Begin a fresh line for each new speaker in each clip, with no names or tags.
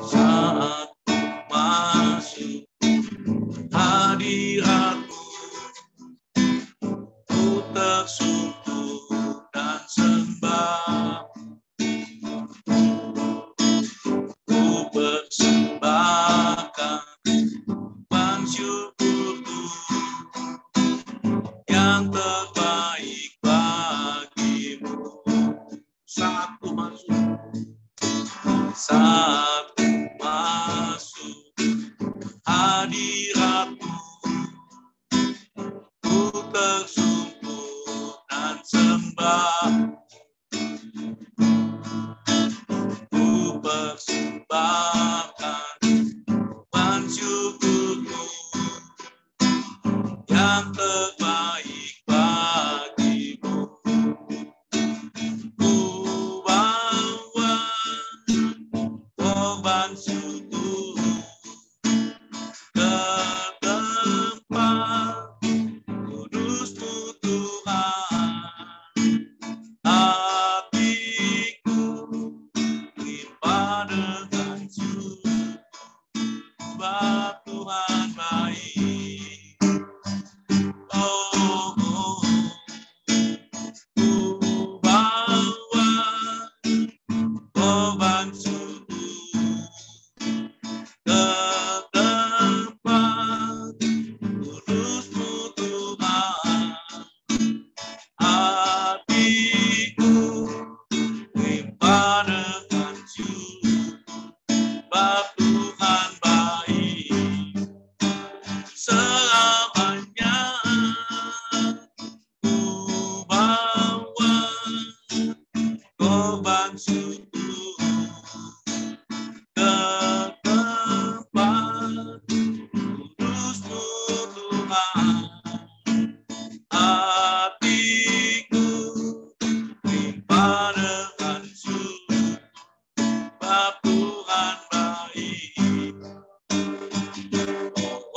Saat masuk hadirat-Mu, ku tersungkur dan sembah. Ku persembahkan syukurku yang terbaik bagimu. Saat ku masuk hadirat-Mu, ku tersungkur dan sembah. Ku persembahkan syukurku yang terbaik bagimu. Ku bawa korban syukur ke tempat kudus-Mu Tuhan. Hatiku limpah dengan syukur, sebab Tuhan baik. Oh, oh, ku bawa korban syukur ke tempat kudus-Mu Tuhan. Hatiku limpah dengan syukur, sebab Tuhan baik. Selamanya ku bawa korban syukur ke tempat kudus-Mu Tuhan. Hatiku limpah dengan syukur, sebab Tuhan baik.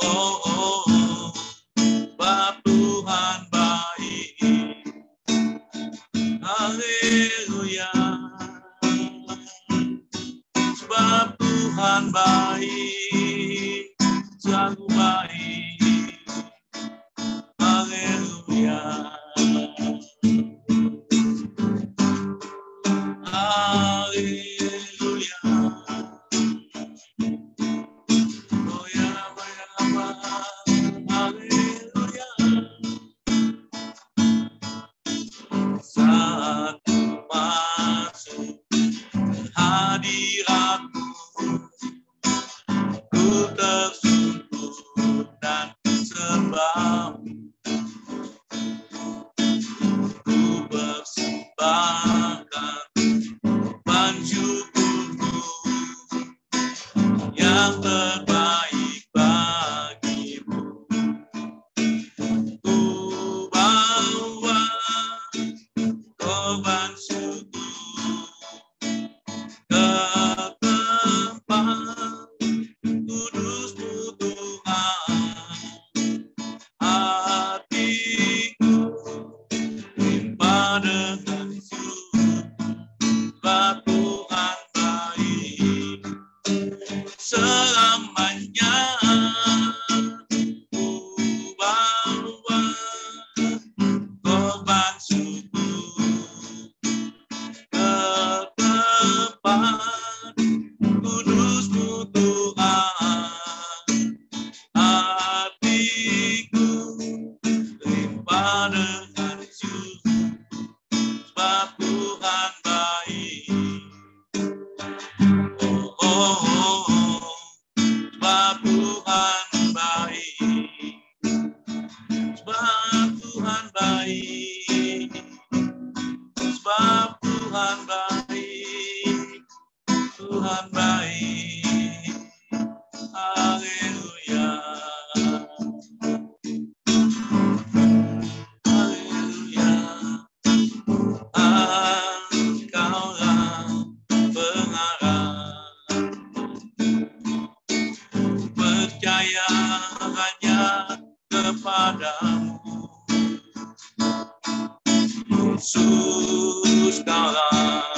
Oh, oh, oh, sebab Tuhan baik. Haleluya, sebab Tuhan baik, selalu baik. Haleluya, haleluya. Oh ya, haleluya. Saat masuk hadirat-Mu, ku tersungkur dan sembah. Ku persembahkan syukurku yang terbaik bagimu. Ku bawa korban syukur ke tempat kudus-Mu Tuhan. Hatiku limpah dengan syukur, sebab Tuhan baik. Selamanya ku bawa korban syukur ke tempat kudus-Mu Tuhan. Hatiku limpah dengan syukur, sebab Tuhan baik. Oh, oh, oh, oh, sebab Tuhan baik. Sebab Tuhan baik. Sebab Tuhan baik. Tuhan baik. Haleluya. Haleluya. Engkaulah pengarah, percaya hanya kepadamu. Yesus, Kaulah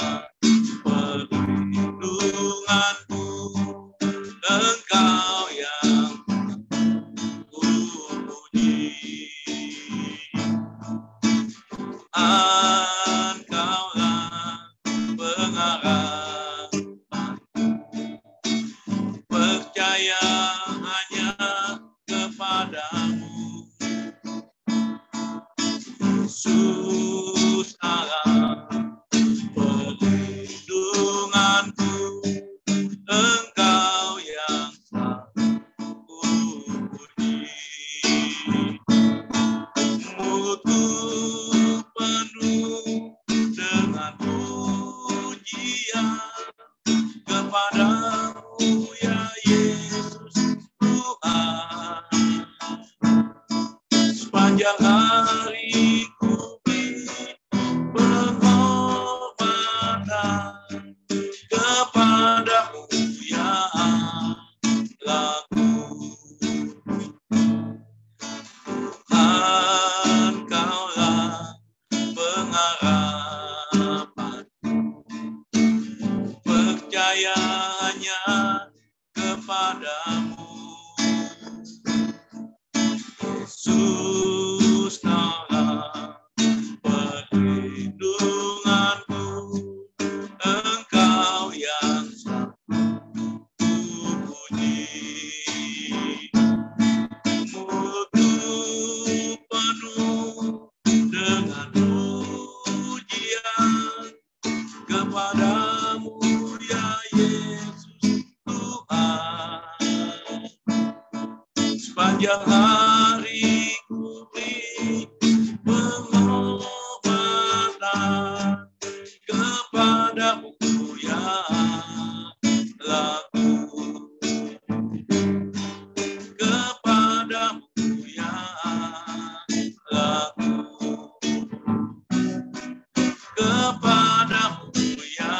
kepadamu ya Yesus Tuhan. Sepanjang hari ku beri penghormatan kepadamu ya laku, kepadamu ya laku, kepadamu ya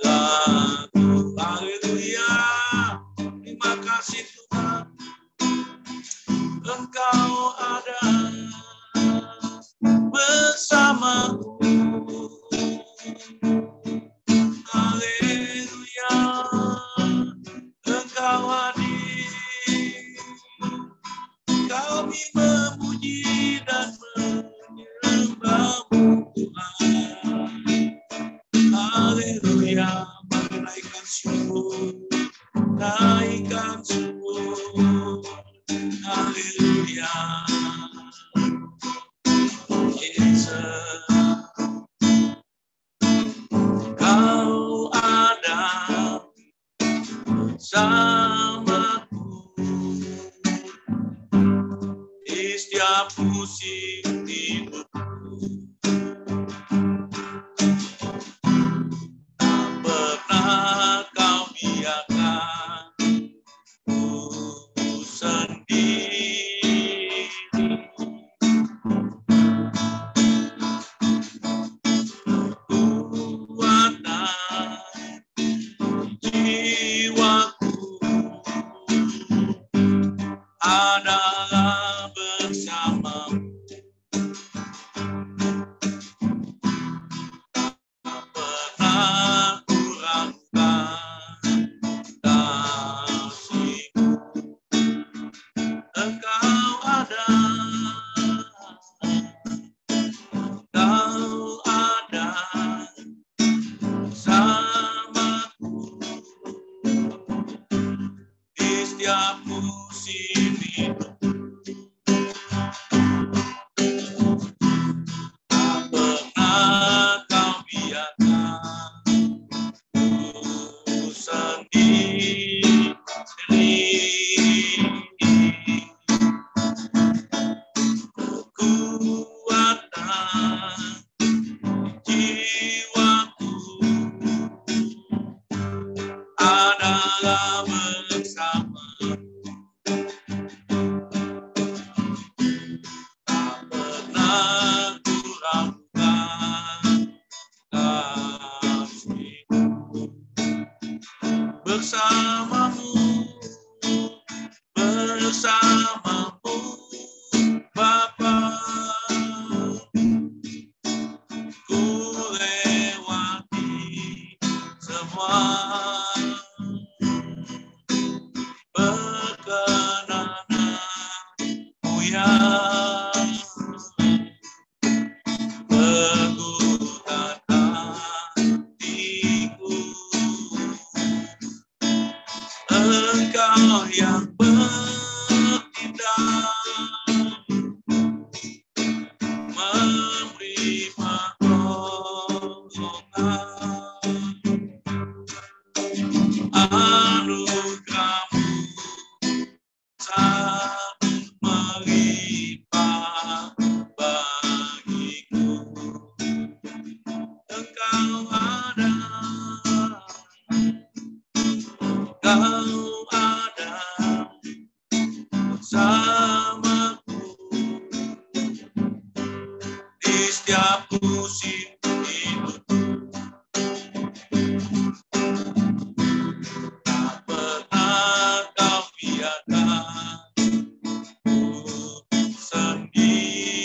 laku. Haleluya. Terima kasih Tuhan, Engkau ada bersamaku. Haleluya, Engkau hadir. Kami memuji dan menyembahmu Tuhan. Haleluya, mari naikkan syukur, naikkan syukur. Haleluya, Yesus. Kau ada bersamaku di setiap musim hidupku. Tak pernah kau biarkan ku sendiri. Kekuatan jiwaku adalah bersamamu. Tak pernah ku ragukan kasihmu. Engkau ada, Engkau ada bersamaku di setiap musim hidup. Tak pernah kau biarkan ku sendiri. Kekuatan jiwaku adalah bersamamu. Tak pernah ku ragukan kasihmu. Bersamamu, bersamamu Bapa, ku lewati semua perkenananmu yang teguhkan hatiku. Engkau yang bertindak memberi pertolongan. Anugerahmu sangat melimpah bagiku. Engkau ada, Engkau ada bersamaku di setiap musim hidupku. Tak pernah kau biarkan ku sendiri.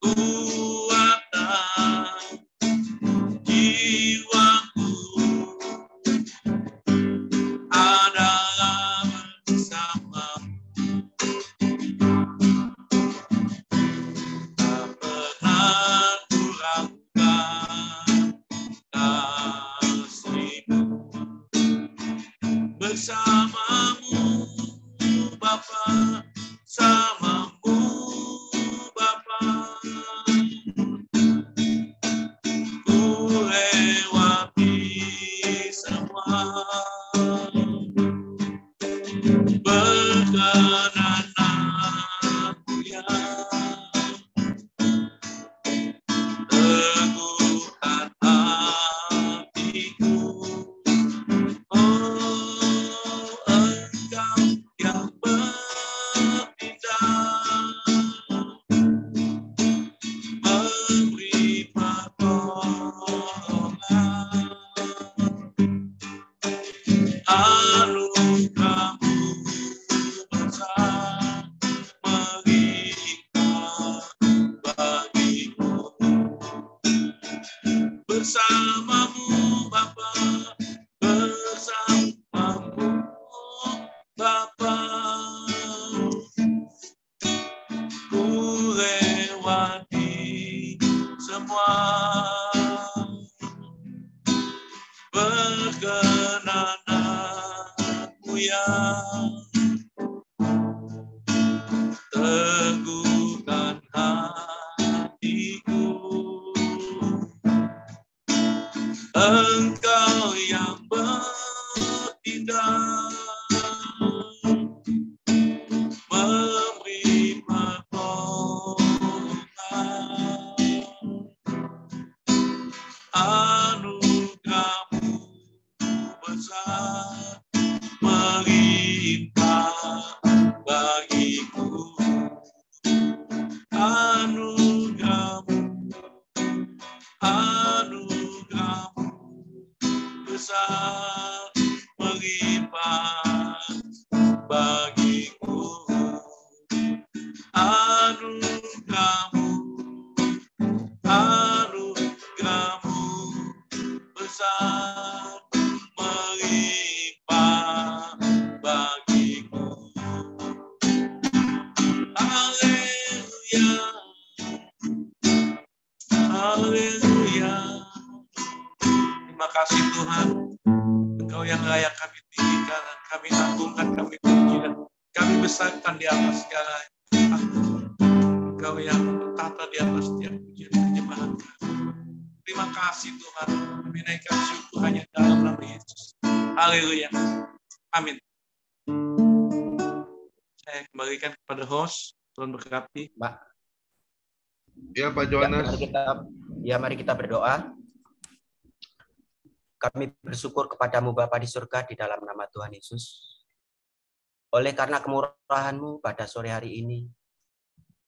Kekuatan jiwaku adalah bersamamu. Tak pernah ku ragukan kasihmu. Bersamamu Bapa, bersamamu Bapa. Ku lewati semua berkenan aku yang teguhkan hatiku. Oh, Engkau yang berpindah memberi pertolongan, anugerah-Mu besar melimpah bagiku. Bersamamu Bapa, bersamamu Bapa, ku lewati semua berkenan aku yang teguhkan hatiku. Engkau yang bertindak memberi pertolongan, anugerah-Mu besar melimpah bagiku. Anugerah-Mu, anugerah-Mu besar melimpah bagiku. Anugerah-Mu, anugerah-Mu besar melimpah bagiku. Haleluya, haleluya. Terima kasih Tuhan, Engkau yang layak kami tinggikan, kami agungkan, kami puji, dan kami besarkan di atas segala aku. Engkau yang bertata di atas setiap pujian penyembahan kami. Terima kasih Tuhan, kami naikkan syukur hanya dalam nama Yesus. Haleluya, amin. Saya kembalikan kepada host. Tuhan berkati.
Pak.
Ya, Pak Johannes.
Mari kita berdoa. Kami bersyukur kepadamu Bapa di surga di dalam nama Tuhan Yesus. Oleh karena kemurahan-Mu pada sore hari ini,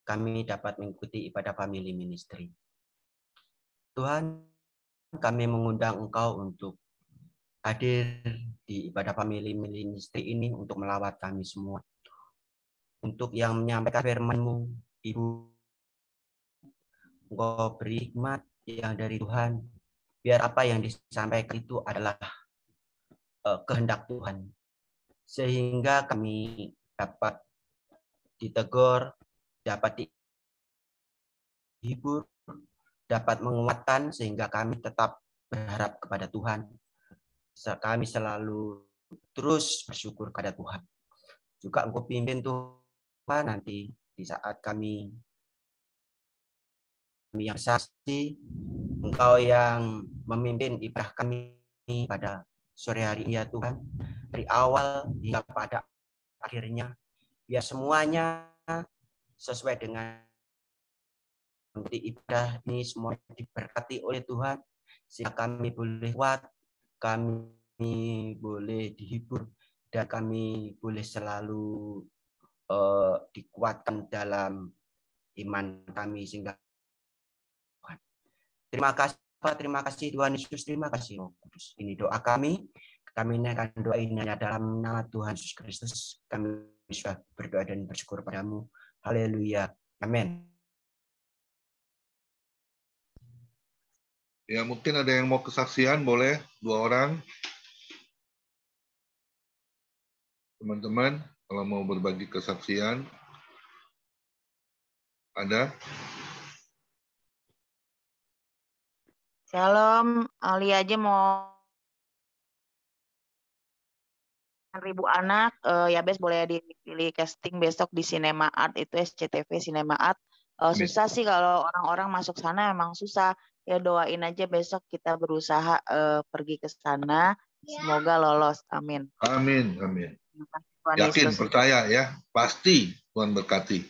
kami dapat mengikuti ibadah family ministry. Tuhan, kami mengundang Engkau untuk hadir di ibadah family ministry ini untuk melawat kami semua. Untuk yang menyampaikan firman-Mu, Ibu, Engkau beri hikmat yang dari Tuhan. Biar apa yang disampaikan itu adalah kehendak Tuhan. Sehingga kami dapat ditegur, dapat dihibur, dapat menguatkan, sehingga kami tetap berharap kepada Tuhan. Kami selalu terus bersyukur kepada Tuhan. Juga Engkau pimpin Tuhan nanti di saat kami yang saksi, Engkau yang memimpin ibadah kami pada sore hari ini ya Tuhan, dari awal hingga pada akhirnya, biar semuanya sesuai dengan ibadah ini semua diberkati oleh Tuhan, sehingga kami boleh kuat, kami boleh dihibur, dan kami boleh selalu dikuatkan dalam iman kami, sehingga terima kasih Pak, terima kasih Tuhan Yesus, terima kasih Roh Kudus. Ini doa kami naikkan doa ini dalam nama Tuhan Yesus Kristus. Kami bisa berdoa dan bersyukur padamu. Haleluya. Amin.
Ya, mungkin ada yang mau kesaksian, boleh 2 orang. Teman-teman, kalau mau berbagi kesaksian, ada?
Shalom, Ali aja mau 9.000 anak, ya Bes boleh dipilih casting besok di Cinema Art, itu SCTV Cinema Art. Susah sih kalau orang-orang masuk sana, emang susah. Ya doain aja besok kita berusaha pergi ke sana. Semoga lolos. Amin.
Amin, amin.
Terima kasih, Tuhan
Yakin,
Yesus.
percaya ya. Pasti Tuhan berkati.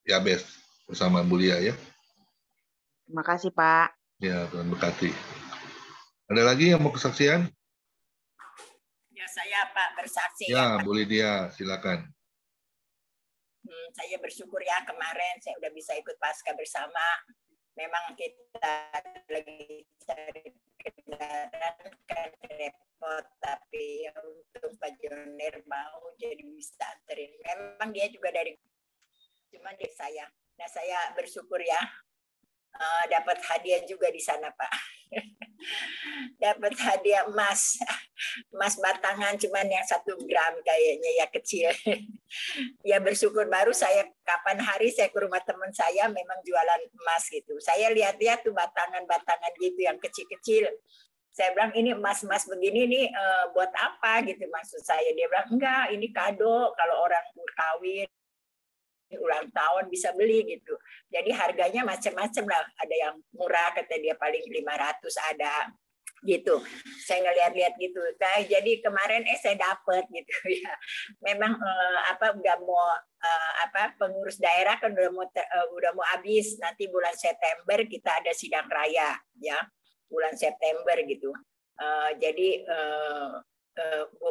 Ya, Bes. Bersama Bu Lia ya.
Terima kasih, Pak.
Ya, Tuhan berkati. Ada lagi yang mau kesaksian?
Ya, saya Pak bersaksi
Ya,
ya.
Bu Lydia, silakan.
Saya bersyukur ya kemarin saya udah bisa ikut Paskah bersama. Memang kita lagi cari kendaraan kan repot, tapi ya untuk Pak Joner mau jadi bisa anterin. Memang dia juga dari cuman dia saya. Nah saya bersyukur ya dapat hadiah juga di sana Pak. Dapat hadiah emas batangan cuman yang 1 gram kayaknya ya kecil. Ya bersyukur baru saya kapan hari saya ke rumah teman saya memang jualan emas gitu. Saya lihat-lihat tuh batangan-batangan gitu yang kecil-kecil. Saya bilang ini emas-emas begini nih buat apa gitu maksud saya. Dia bilang enggak ini kado kalau orang kawin ulang tahun bisa beli gitu. Jadi harganya macam-macam lah. Ada yang murah kata dia paling 500 ada gitu. Saya ngeliat-liat gitu. Nah, jadi kemarin saya dapet gitu ya. Memang udah mau pengurus daerah kan udah mau habis. Nanti bulan September kita ada sidang raya ya. Bulan September gitu. Jadi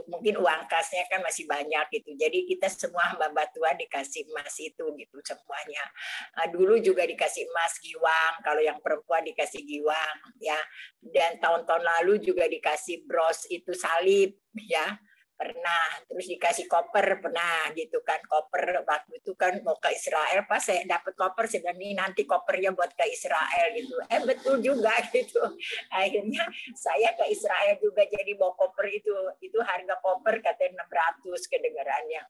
mungkin uang kasnya kan masih banyak gitu. Jadi kita semua hamba Tuhan dikasih emas itu gitu semuanya. Dulu juga dikasih emas giwang, kalau yang perempuan dikasih giwang ya. Dan tahun-tahun lalu juga dikasih bros itu salib ya. Pernah, terus dikasih koper pernah gitu kan. Koper waktu itu kan mau ke Israel, pas saya dapat koper saya bilang ini nanti kopernya buat ke Israel gitu. Betul juga gitu. Akhirnya saya ke Israel juga jadi bawa koper itu harga koper katanya 600 kedengarannya.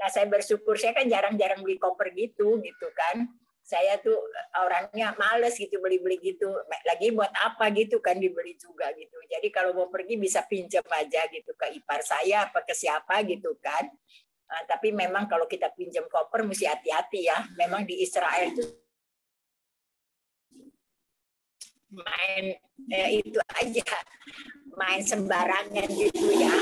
Nah saya bersyukur, saya kan jarang-jarang beli koper gitu kan. Saya tuh orangnya males gitu beli-beli gitu. Lagi buat apa gitu kan dibeli juga gitu. Jadi kalau mau pergi bisa pinjam aja gitu ke ipar saya apa ke siapa gitu kan. Tapi memang kalau kita pinjam koper mesti hati-hati ya. Memang di Israel itu main itu aja. Main sembarangan gitu ya.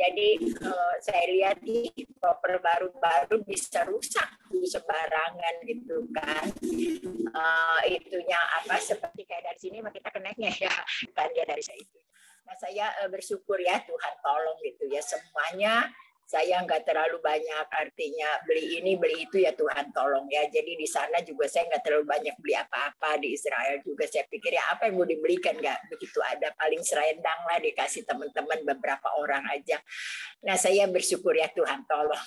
Jadi saya lihat di koper baru-baru bisa rusak tuh sembarangan gitu kan. Itunya seperti kayak dari sini kita keneknya ya kan dia dari saya itu. Nah saya bersyukur ya Tuhan tolong gitu ya semuanya. Saya nggak terlalu banyak artinya beli ini beli itu ya Tuhan tolong ya. Jadi di sana juga saya nggak terlalu banyak beli apa-apa di Israel juga. Saya pikir ya apa yang mau dibelikan nggak begitu ada paling serendang lah dikasih teman-teman beberapa orang aja. Nah saya bersyukur ya Tuhan tolong.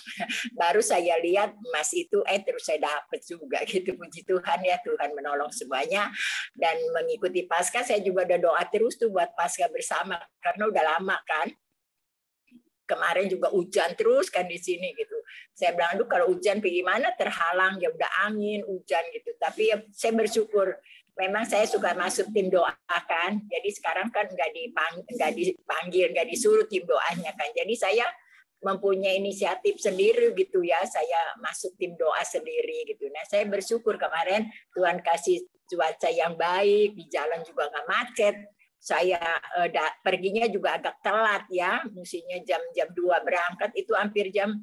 Baru saya lihat emas itu terus saya dapat juga gitu. Puji Tuhan ya Tuhan menolong semuanya. Dan mengikuti Paskah saya juga ada doa terus tuh buat Paskah bersama karena udah lama kan. Kemarin juga hujan terus kan di sini gitu. Saya bilang, aduh kalau hujan gimana terhalang ya udah angin, hujan gitu. Tapi ya, saya bersyukur. Memang saya suka masuk tim doa kan. Jadi sekarang kan nggak dipanggil, nggak disuruh tim doanya kan. Jadi saya mempunyai inisiatif sendiri gitu ya. Saya masuk tim doa sendiri gitu. Nah saya bersyukur kemarin Tuhan kasih cuaca yang baik, di jalan juga nggak macet. Saya perginya juga agak telat ya, mestinya jam 2 berangkat itu hampir jam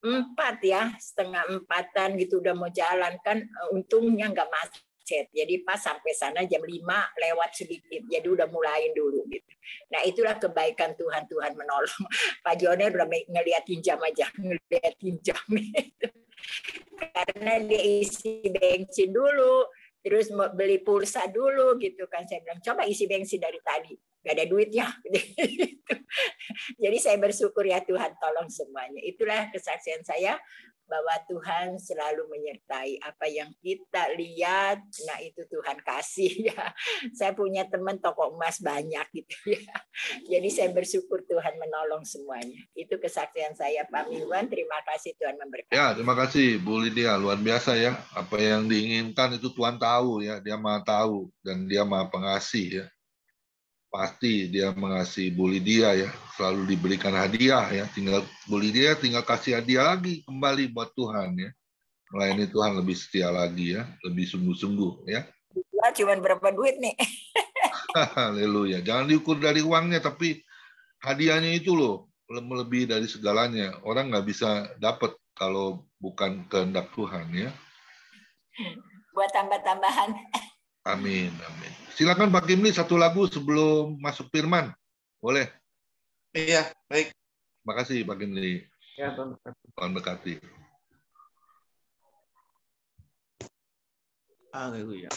4 ya, setengah 4-an gitu udah mau jalan kan, untungnya nggak macet. Jadi pas sampai sana jam 5 lewat sedikit, jadi udah mulain dulu gitu. Nah itulah kebaikan Tuhan menolong. Pak Joner udah ngeliatin jam aja, ngeliatin jam gitu. Karena dia isi bensin dulu. Terus mau beli pulsa dulu gitu kan. Saya bilang coba isi bensin dari tadi nggak ada duitnya. Jadi saya bersyukur ya Tuhan tolong semuanya. Itulah kesaksian saya bahwa Tuhan selalu menyertai apa yang kita lihat. Nah itu Tuhan kasih ya. Saya punya teman toko emas banyak gitu ya. Jadi saya bersyukur Tuhan menolong semuanya. Itu kesaksian saya Pak Miwan. Terima kasih Tuhan memberkati.
Ya, terima kasih Bu Lydia. Luar biasa ya. Apa yang diinginkan itu Tuhan tahu ya. Dia Maha tahu dan Dia Maha pengasih ya. pasti dia mengasihi Bu Lydia ya, selalu diberikan hadiah ya. Tinggal Bu Lydia tinggal kasih hadiah lagi kembali buat Tuhan ya. Melayani Tuhan lebih setia lagi ya, lebih sungguh-sungguh ya.
Cuman berapa duit nih?
Haleluya. Jangan diukur dari uangnya, tapi hadiahnya itu loh melebihi dari segalanya. Orang nggak bisa dapat kalau bukan kehendak Tuhan ya.
Buat tambah-tambahan.
Amin, amin. Silakan Pak Kimli satu lagu sebelum masuk firman. Boleh?
Iya, baik.
Makasih Pak Kimli.
Ya, Tuhan berkati.
Tuhan berkati.
Haleluya.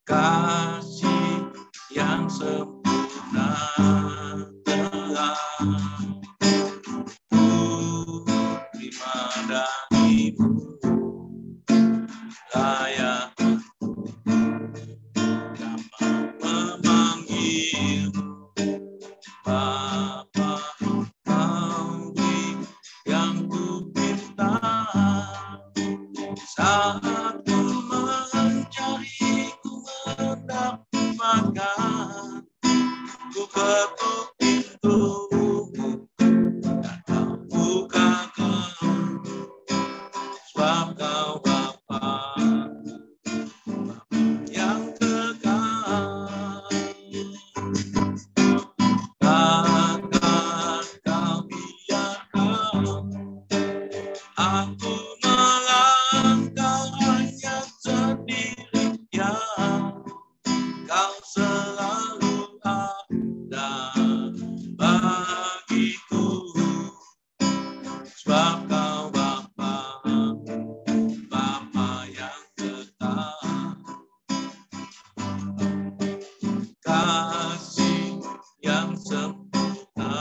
Kasih yang sempurna telah terima darimu, layak dapat memanggilmu Bapa, Kau beri yang ku pinta. Saat ku mencari, ku mendapatkan, ku ketuk pintumu dan Kau bukakan, sebab Kau Bapa yang kekal. Takkan Kau biarkan aku melangkah hanya sendirian. Kau selalu ada bagiku, sebab Kau Bapa, Bapa yang kekal. Kasih yang sempurna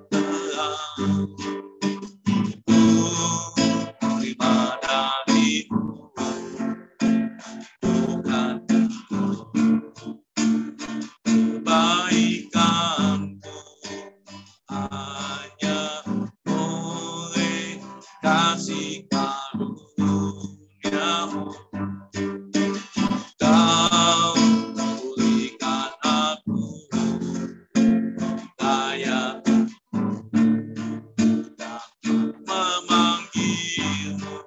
telah terima darimu, bukan kebaikanku, hanya oleh kasih karunia-Mu Kau pulihkan aku, layak memanggilmu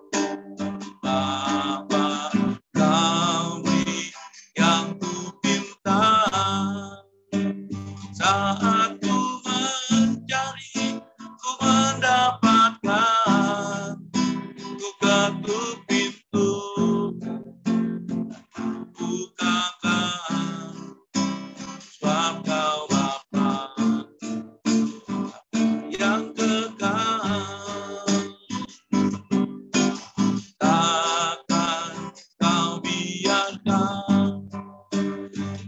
Bapa. Kau beri yang ku pinta. Saat ku mencari, ku mendapatkan, ku ketuk pintu, bukakan, sebab Kau Bapa yang kekal. Takkan Kau biarkan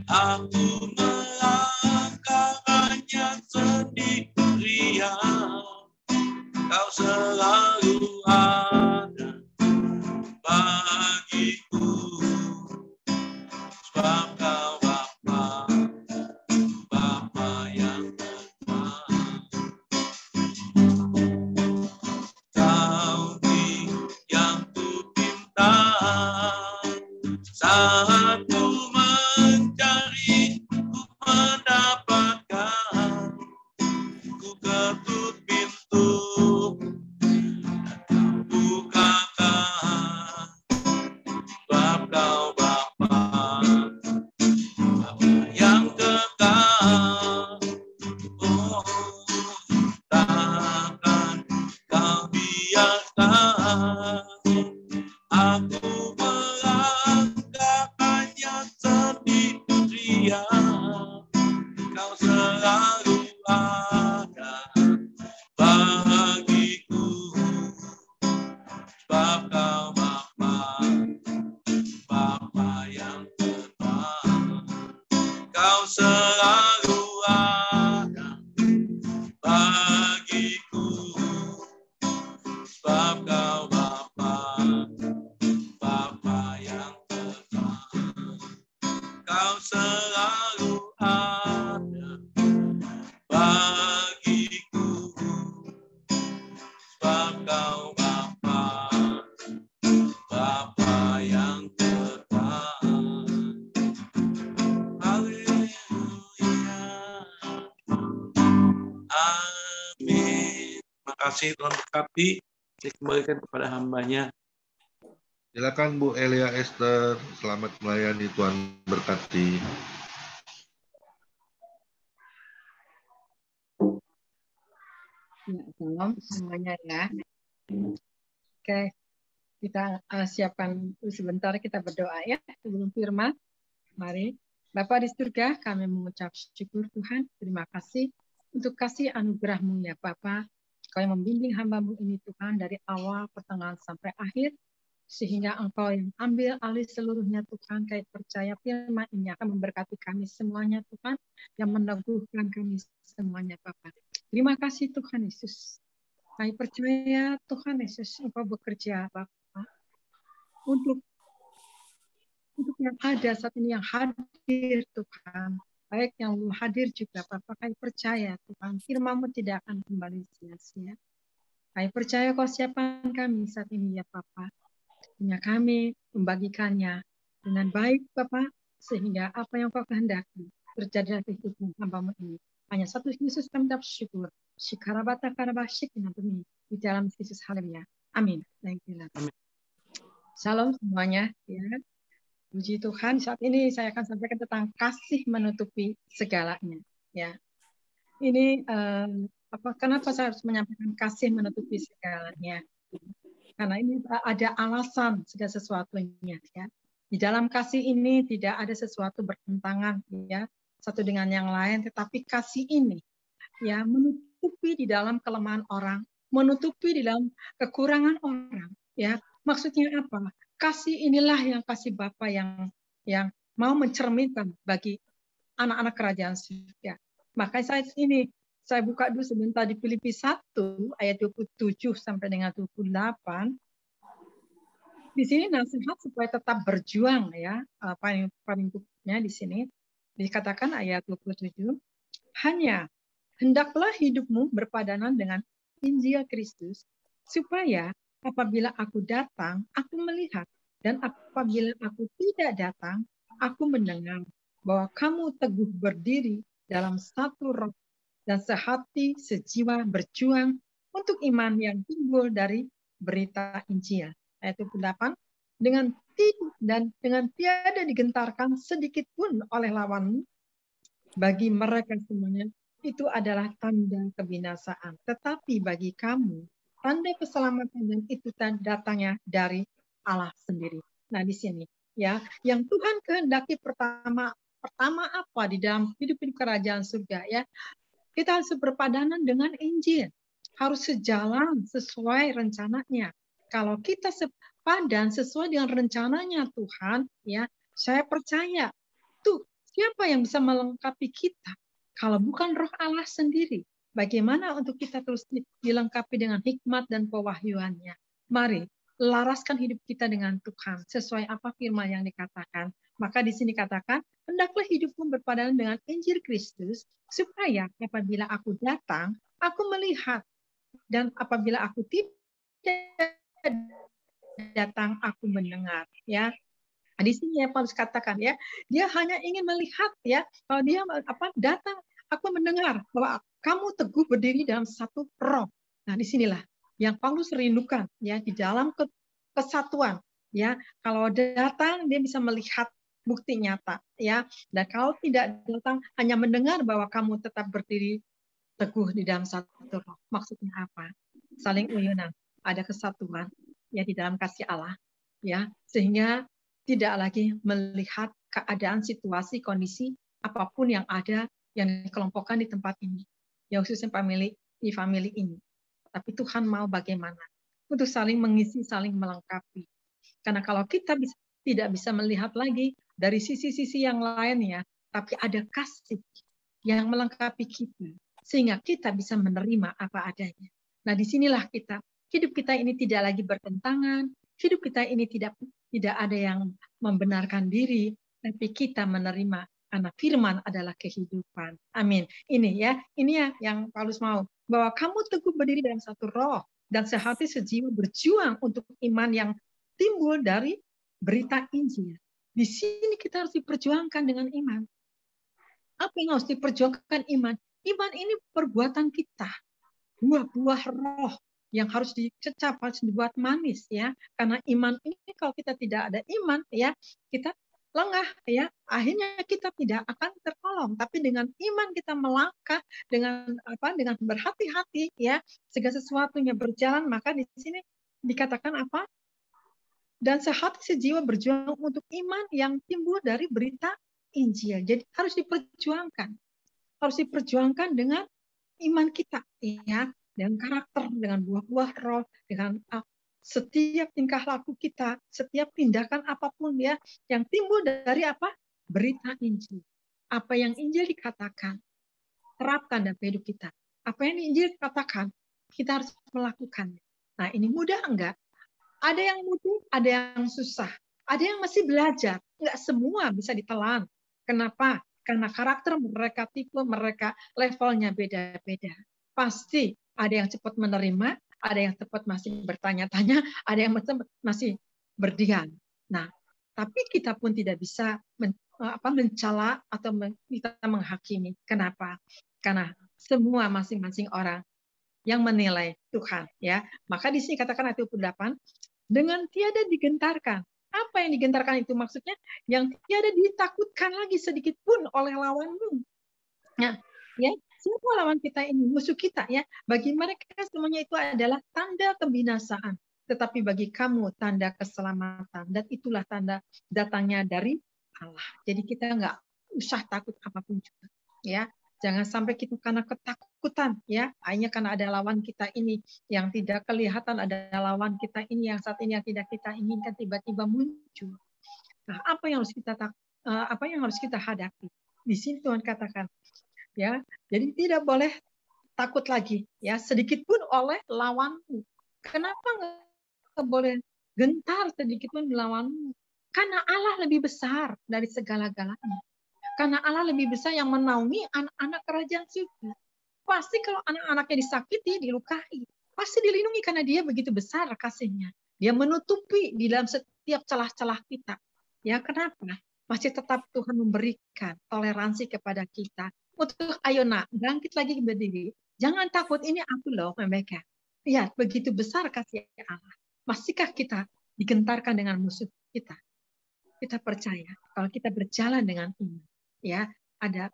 aku melangkah hanya sendirian. Kau selalu ada bagiku, sebab Kau Bapa, Bapa yang kekal. Kau beri yang ku pinta. Saat ku mencari, ku mendapatkan, ku ketuk pintu dan Kau bukakan, sebab Kau Bapa, Bapa yang kekal. Oh, takkan Kau biarkan aku melangkah hanya sendirian. Kau selalu ada Amin. Terima kasih, Tuhan berkati. Dikembalikan kepada hambanya.
Silakan Bu Elia Esther, selamat melayani, Tuhan berkati.
Ya, salam semuanya ya. Oke, kita siapkan sebentar, kita berdoa ya sebelum firman. Mari, Bapa di surga, kami mengucap syukur Tuhan, terima kasih untuk kasih anugerah-Mu ya Bapa. Kau yang membimbing hamba-Mu ini Tuhan dari awal, pertengahan sampai akhir, sehingga Engkau yang ambil alih seluruhnya Tuhan, kami percaya firman ini akan memberkati kami semuanya Tuhan, yang meneguhkan kami semuanya Bapa. Terima kasih Tuhan Yesus. Kami percaya Tuhan Yesus Engkau bekerja Bapa untuk yang ada saat ini, yang hadir Tuhan, baik yang belum hadir juga Bapak, kami percaya Tuhan firman-Mu tidak akan kembali sia-sia. Kami percaya Kau siapkan kami saat ini ya Bapak, sehingga kami membagikannya dengan baik Bapak, sehingga apa yang Kau kehendaki terjadi dalam kehidupan hamba-Mu ini. Hanya satu Yesus kami dapat syukur. Shikarabata karabashik di dalam Yesus, haleluya. Amin. Amin. Salam semuanya ya. Puji Tuhan, saat ini saya akan sampaikan tentang kasih menutupi segalanya ya. Ini kenapa saya harus menyampaikan kasih menutupi segalanya? Karena ini ada alasan segala sesuatunya ya. Di dalam kasih ini tidak ada sesuatu bertentangan ya satu dengan yang lain, tetapi kasih ini ya menutupi di dalam kelemahan orang, menutupi di dalam kekurangan orang ya. Maksudnya apa? Kasih inilah yang kasih Bapa yang mau mencerminkan bagi anak-anak kerajaan surga. Makanya saya buka dulu sebentar di Filipi 1 ayat 27 sampai dengan 28. Di sini nasihat supaya tetap berjuang ya, paling pokoknya di sini dikatakan ayat 27, hanya hendaklah hidupmu berpadanan dengan Injil Kristus, supaya apabila aku datang, aku melihat, dan apabila aku tidak datang, aku mendengar bahwa kamu teguh berdiri dalam satu roh dan sehati sejiwa berjuang untuk iman yang timbul dari berita Injil. Ayat 28, dengan tiada digentarkan sedikit pun oleh lawanmu, bagi mereka semuanya itu adalah tanda kebinasaan. Tetapi bagi kamu, tanda keselamatan, dan itu datangnya dari Allah sendiri. Nah di sini ya, yang Tuhan kehendaki pertama apa di dalam hidup kerajaan surga ya, kita harus berpadanan dengan Injil, harus sejalan sesuai rencananya. Kalau kita sepadan sesuai dengan rencananya Tuhan ya, saya percaya tuh siapa yang bisa melengkapi kita kalau bukan Roh Allah sendiri? Bagaimana untuk kita terus dilengkapi dengan hikmat dan pewahyuannya? Mari laraskan hidup kita dengan Tuhan sesuai apa firman yang dikatakan. Maka di sini katakan, hendaklah hidupmu berpadanan dengan Injil Kristus, supaya apabila aku datang, aku melihat, dan apabila aku tidak datang, aku mendengar. Ya. Di sini ya Paulus katakan ya, dia hanya ingin melihat ya, kalau dia datang, aku mendengar bahwa kamu teguh berdiri dalam satu roh. Nah, disinilah yang Paulus rindukan ya, di dalam kesatuan ya. Kalau datang dia bisa melihat bukti nyata ya, dan kalau tidak datang hanya mendengar bahwa kamu tetap berdiri teguh di dalam satu roh. Maksudnya apa? Saling uyunan, ada kesatuan ya di dalam kasih Allah ya, sehingga tidak lagi melihat keadaan, situasi, kondisi apapun yang ada yang dikelompokkan di tempat ini, yang khususnya di family ini. Tapi Tuhan mau bagaimana? Untuk saling mengisi, saling melengkapi. Karena kalau kita tidak bisa melihat lagi dari sisi-sisi yang lainnya, tapi ada kasih yang melengkapi kita, sehingga kita bisa menerima apa adanya. Nah, disinilah hidup kita ini tidak lagi bertentangan, hidup kita ini tidak ada yang membenarkan diri, tapi kita menerima karena firman adalah kehidupan. Amin. Ini ya yang Paulus mau, bahwa kamu teguh berdiri dalam satu roh dan sehati sejiwa berjuang untuk iman yang timbul dari berita Injil. Di sini kita harus diperjuangkan dengan iman. Apa yang harus diperjuangkan iman? Iman ini perbuatan kita, buah-buah roh yang harus dicecap, harus dibuat manis ya. Karena iman ini kalau kita tidak ada iman ya, kita lengah ya. Akhirnya kita tidak akan tertolong. Tapi dengan iman kita melangkah dengan dengan berhati-hati ya, segala sesuatunya berjalan, maka di sini dikatakan apa? Dan sehati sejiwa berjuang untuk iman yang timbul dari berita Injil. Jadi harus diperjuangkan. Harus diperjuangkan dengan iman kita ya, dengan karakter, dengan buah-buah roh, dengan setiap tingkah laku kita, setiap tindakan apapun ya yang timbul dari apa? Berita Injil. Apa yang Injil dikatakan, terapkan dalam hidup kita. Apa yang Injil katakan, kita harus melakukan. Nah, ini mudah enggak? Ada yang mudah, ada yang susah. Ada yang masih belajar. Enggak semua bisa ditelan. Kenapa? Karena karakter mereka, tipe mereka, levelnya beda-beda. Pasti ada yang cepat menerima, ada yang cepat masih bertanya-tanya, ada yang masih berdiam. Nah, tapi kita pun tidak bisa mencela atau kita menghakimi. Kenapa? Karena semua masing-masing orang yang menilai Tuhan. Ya, maka di sini katakan ayat 28, dengan tiada digentarkan. Apa yang digentarkan itu maksudnya? Yang tiada ditakutkan lagi sedikit pun oleh lawanmu. Nah, ya, semua lawan kita ini, musuh kita ya. Bagi mereka semuanya itu adalah tanda kebinasaan. Tetapi bagi kamu tanda keselamatan. Dan itulah tanda datangnya dari Allah. Jadi kita nggak usah takut apapun juga. Ya, jangan sampai kita karena ketakutan ya, hanya karena ada lawan kita ini yang tidak kelihatan, ada lawan kita ini yang saat ini yang tidak kita inginkan tiba-tiba muncul. Nah, apa yang harus kita hadapi? Di sini Tuhan katakan ya, jadi tidak boleh takut lagi ya sedikit pun oleh lawanmu. Kenapa nggak boleh gentar sedikit pun lawanmu? Karena Allah lebih besar dari segala-galanya. Karena Allah lebih besar yang menaungi anak-anak kerajaan surga. Pasti kalau anak-anaknya disakiti, dilukai, pasti dilindungi karena dia begitu besar kasihnya. Dia menutupi di dalam setiap celah-celah kita. Ya, kenapa? Masih tetap Tuhan memberikan toleransi kepada kita. Untuk ayo nak, bangkit lagi berdiri. Jangan takut, ini aku loh, mereka. Ya, begitu besar kasih Allah. Masihkah kita digentarkan dengan musuh kita? Kita percaya kalau kita berjalan dengan iman. Ya, ada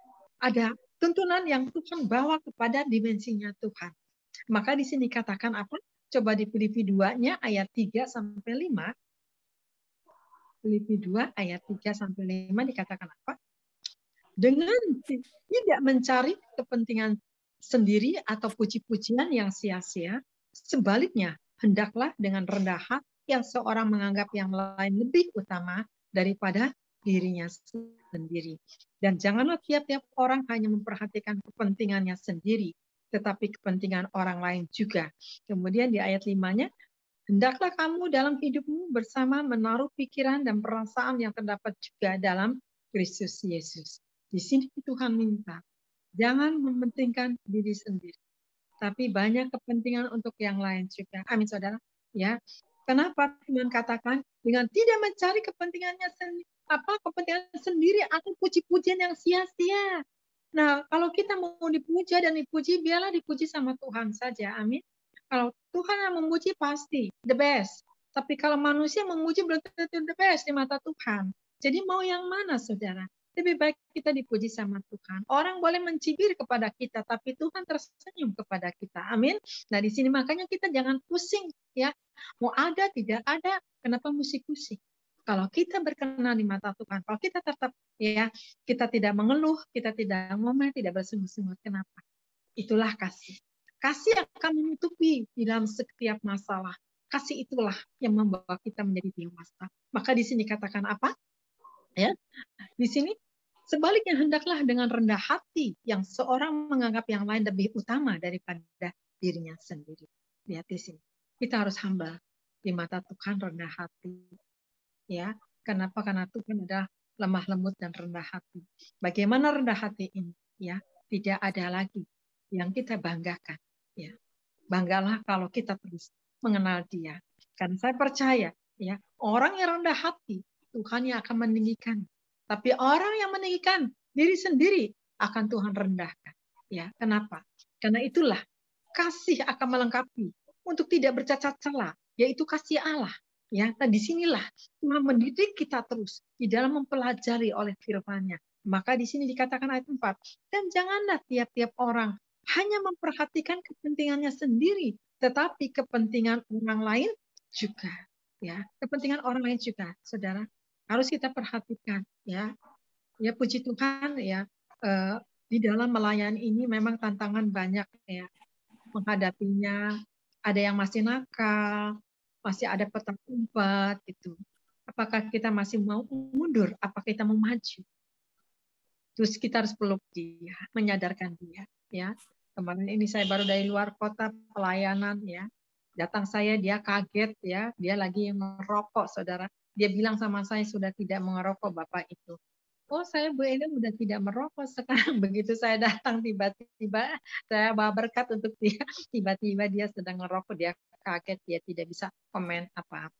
tuntunan yang Tuhan bawa kepada dimensinya Tuhan. Maka di sini katakan apa? Coba di Filipi 2-nya ayat 3 sampai 5. Filipi 2 ayat 3 sampai 5 dikatakan apa? Dengan tidak mencari kepentingan sendiri atau puji-pujian yang sia-sia, sebaliknya hendaklah dengan rendah hati yang seorang menganggap yang lain lebih utama daripada dirinya sendiri. Dan janganlah tiap-tiap orang hanya memperhatikan kepentingannya sendiri, tetapi kepentingan orang lain juga. Kemudian di ayat 5-nya, hendaklah kamu dalam hidupmu bersama menaruh pikiran dan perasaan yang terdapat juga dalam Kristus Yesus. Di sini Tuhan minta, jangan mementingkan diri sendiri, tapi banyak kepentingan untuk yang lain juga. Amin, saudara. Ya, kenapa Tuhan katakan dengan tidak mencari kepentingannya sendiri, kepentingan sendiri atau puji-pujian yang sia-sia. Nah, kalau kita mau dipuja dan dipuji, biarlah dipuji sama Tuhan saja. Amin. Kalau Tuhan yang memuji pasti the best. Tapi kalau manusia memuji belum tentu the best di mata Tuhan. Jadi mau yang mana, saudara? Lebih baik kita dipuji sama Tuhan. Orang boleh mencibir kepada kita, tapi Tuhan tersenyum kepada kita. Amin. Nah, di sini makanya kita jangan pusing ya. Mau ada tidak ada, kenapa mesti pusing? Kalau kita berkenan di mata Tuhan, kalau kita tetap ya, kita tidak mengeluh, kita tidak ngomel, tidak bersungut-sungut. Kenapa? Itulah kasih. Kasih akan menutupi di dalam setiap masalah. Kasih itulah yang membawa kita menjadi dewasa. Maka di sini katakan apa? Ya, di sini sebaliknya hendaklah dengan rendah hati yang seorang menganggap yang lain lebih utama daripada dirinya sendiri. Lihat di sini. Kita harus humble di mata Tuhan, rendah hati. Ya, kenapa? Karena Tuhan adalah lemah lembut dan rendah hati. Bagaimana rendah hati ini? Ya, tidak ada lagi yang kita banggakan. Ya, banggalah kalau kita terus mengenal Dia. Karena saya percaya, ya, orang yang rendah hati Tuhan yang akan meninggikan. Tapi orang yang meninggikan diri sendiri akan Tuhan rendahkan. Ya, kenapa? Karena itulah kasih akan melengkapi untuk tidak bercacat celah, yaitu kasih Allah. Ya, nah disinilah Tuhan mendidik kita terus di dalam mempelajari oleh firman-Nya. Maka di sini dikatakan ayat 4, dan janganlah tiap-tiap orang hanya memperhatikan kepentingannya sendiri, tetapi kepentingan orang lain juga. Ya, kepentingan orang lain juga, saudara, harus kita perhatikan. Ya, ya puji Tuhan ya. Di dalam melayani ini memang tantangan banyak ya menghadapinya. Ada yang masih nakal, masih ada petak umpet gitu. Apakah kita masih mau mundur? Apakah kita mau maju? Terus kita harus peluk dia, menyadarkan dia. Ya, kemarin ini saya baru dari luar kota pelayanan ya. Datang saya dia kaget ya, dia lagi merokok saudara. Dia bilang sama saya sudah tidak mengerokok Bapak itu. Oh saya Bu Ellen udah tidak merokok sekarang. Begitu saya datang tiba-tiba saya bawa berkat untuk dia. Tiba-tiba dia sedang ngerokok, dia kaget, dia tidak bisa komen apa-apa.